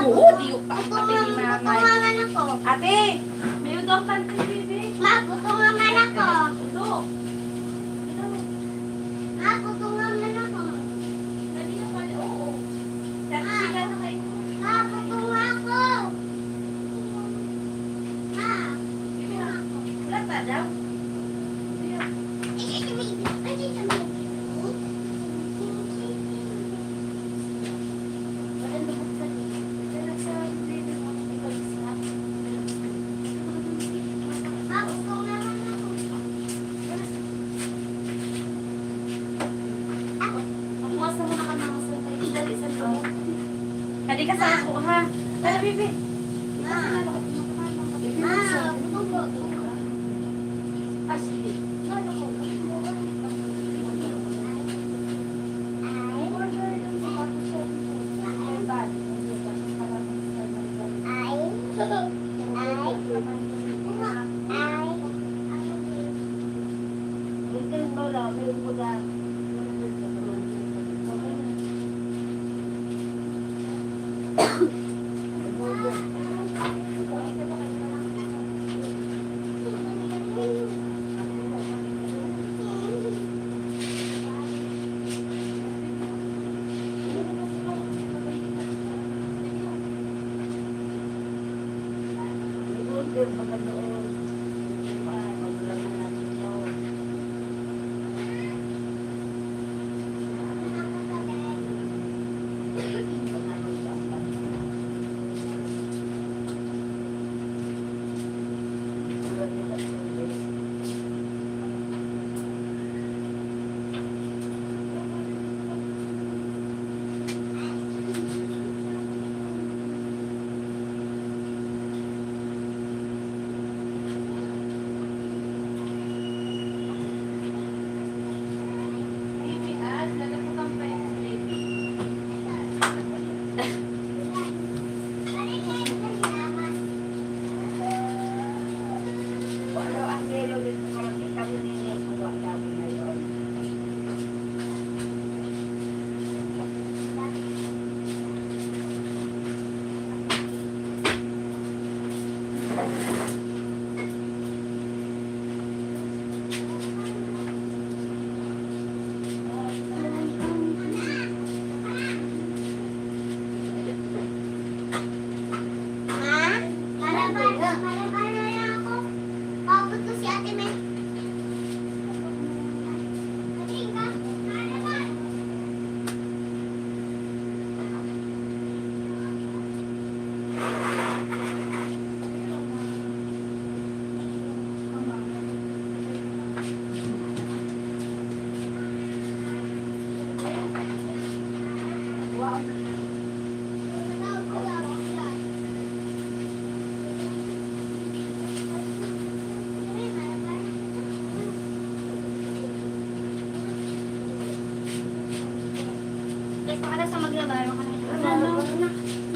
Oo, di ko pa pati ni mama. Putungan ako. Ate, may udang kante, baby. Ma, putungan ako. Udo. Ma, putungan ako. Dali na pala, oo. Dali sila na kayo. Ma, putungan ako. Ma, Wala pa daw? Dali ka sa ako, ha? Dali, baby.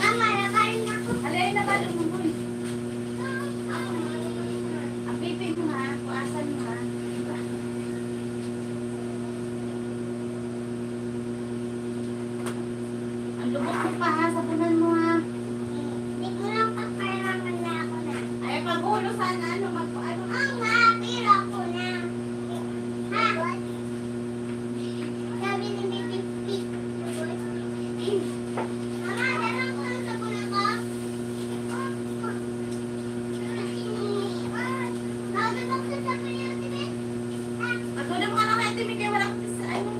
Mama, labarin ako. Alay na ba? Ang baby mo, ha? Kuasan mo, ha? Ang lubok mo pa, ha? Sabunan mo, ha? Hindi ko lang paparaman na ako na. Ay, pagulo sana, ano, Ang nga, pero ako na. Ha? Sabi ni Baby Pig. Mama, meron ko ang sabon ako. Bakit ako sa sabon yung tibet? Pagkunan mo ka na kaya, timigay, wala ko sa ano.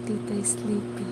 Tita is sleepy.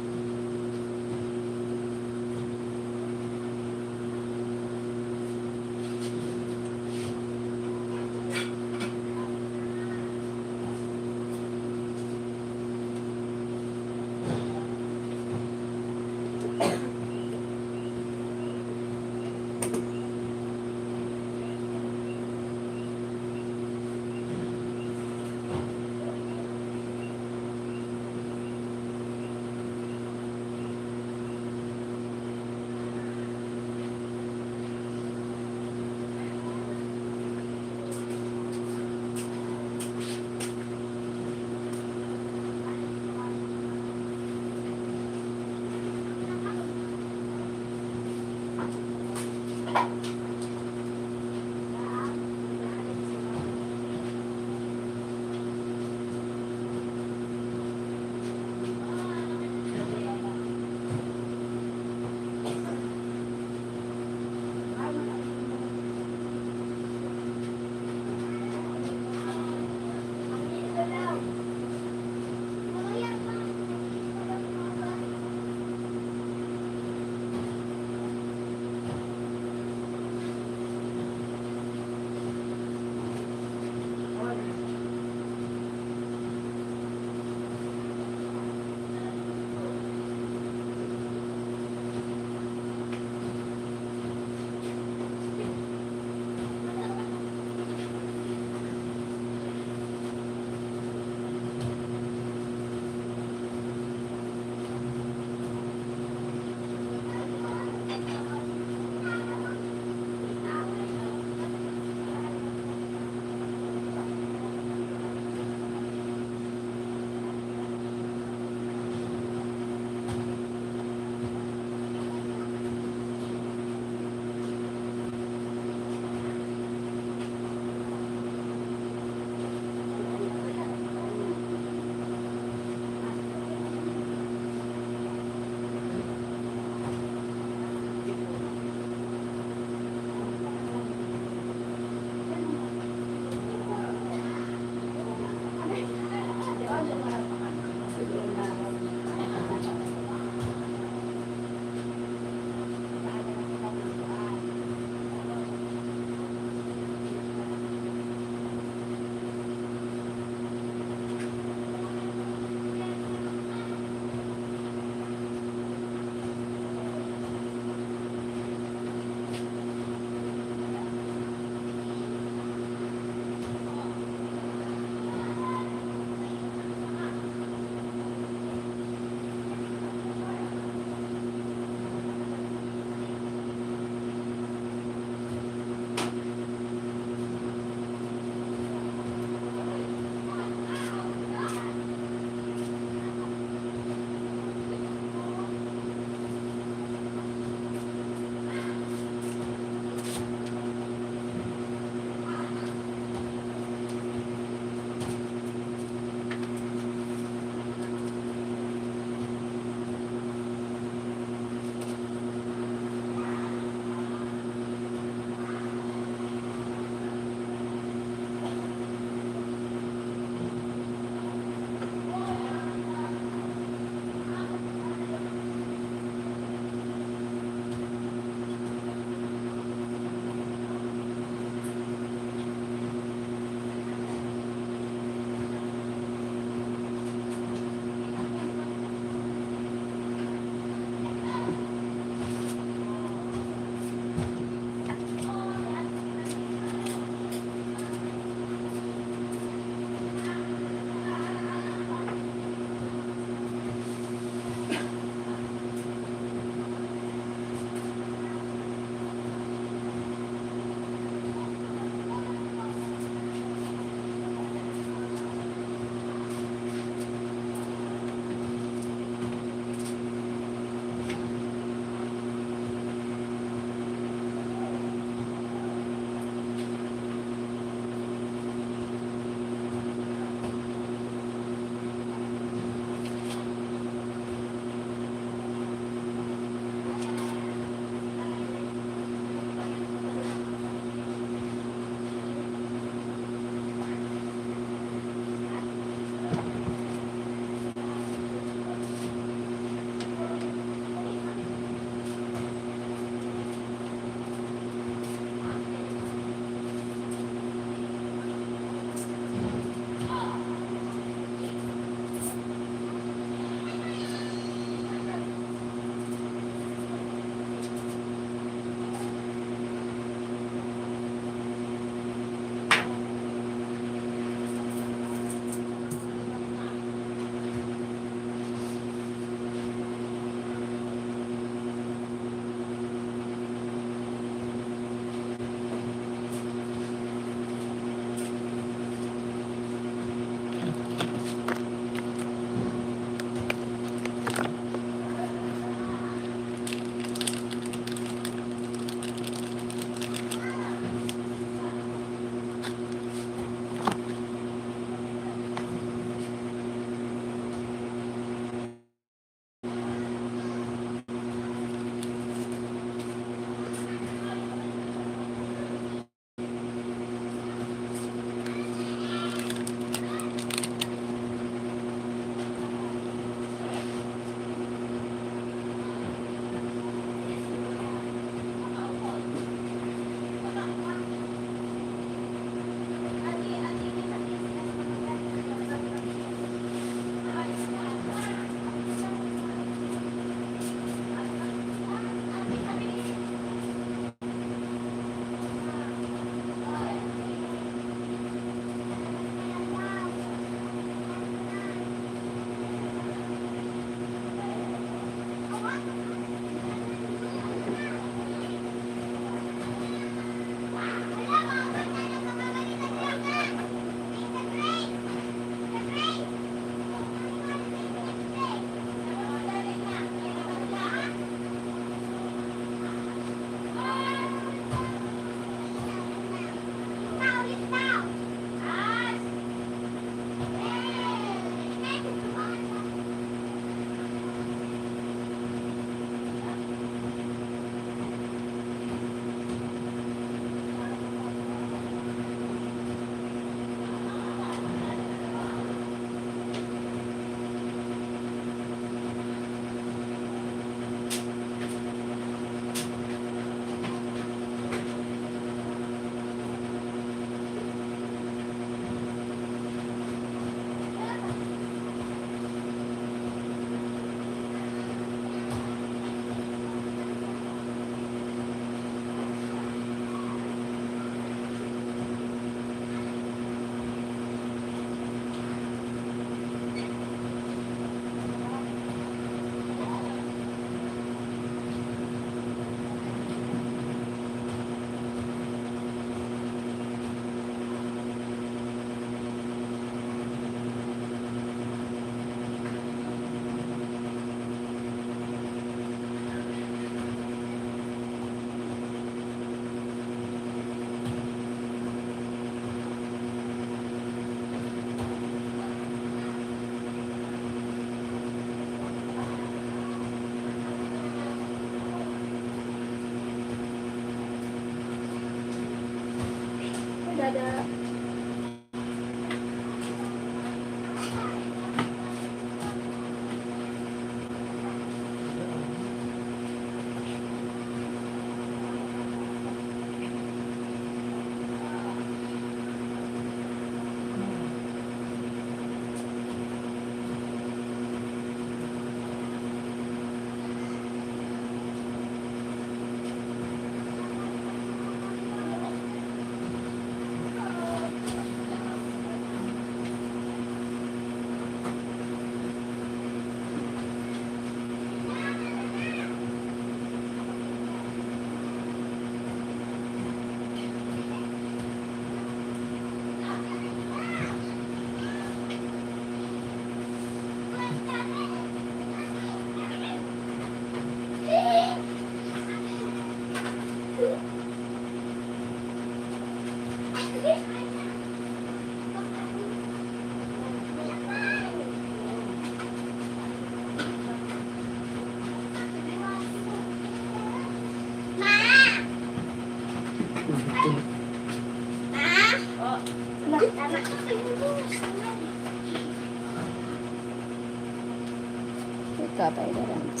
Wake up, I didn't.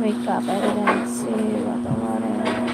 Wake up, I didn't see what the water.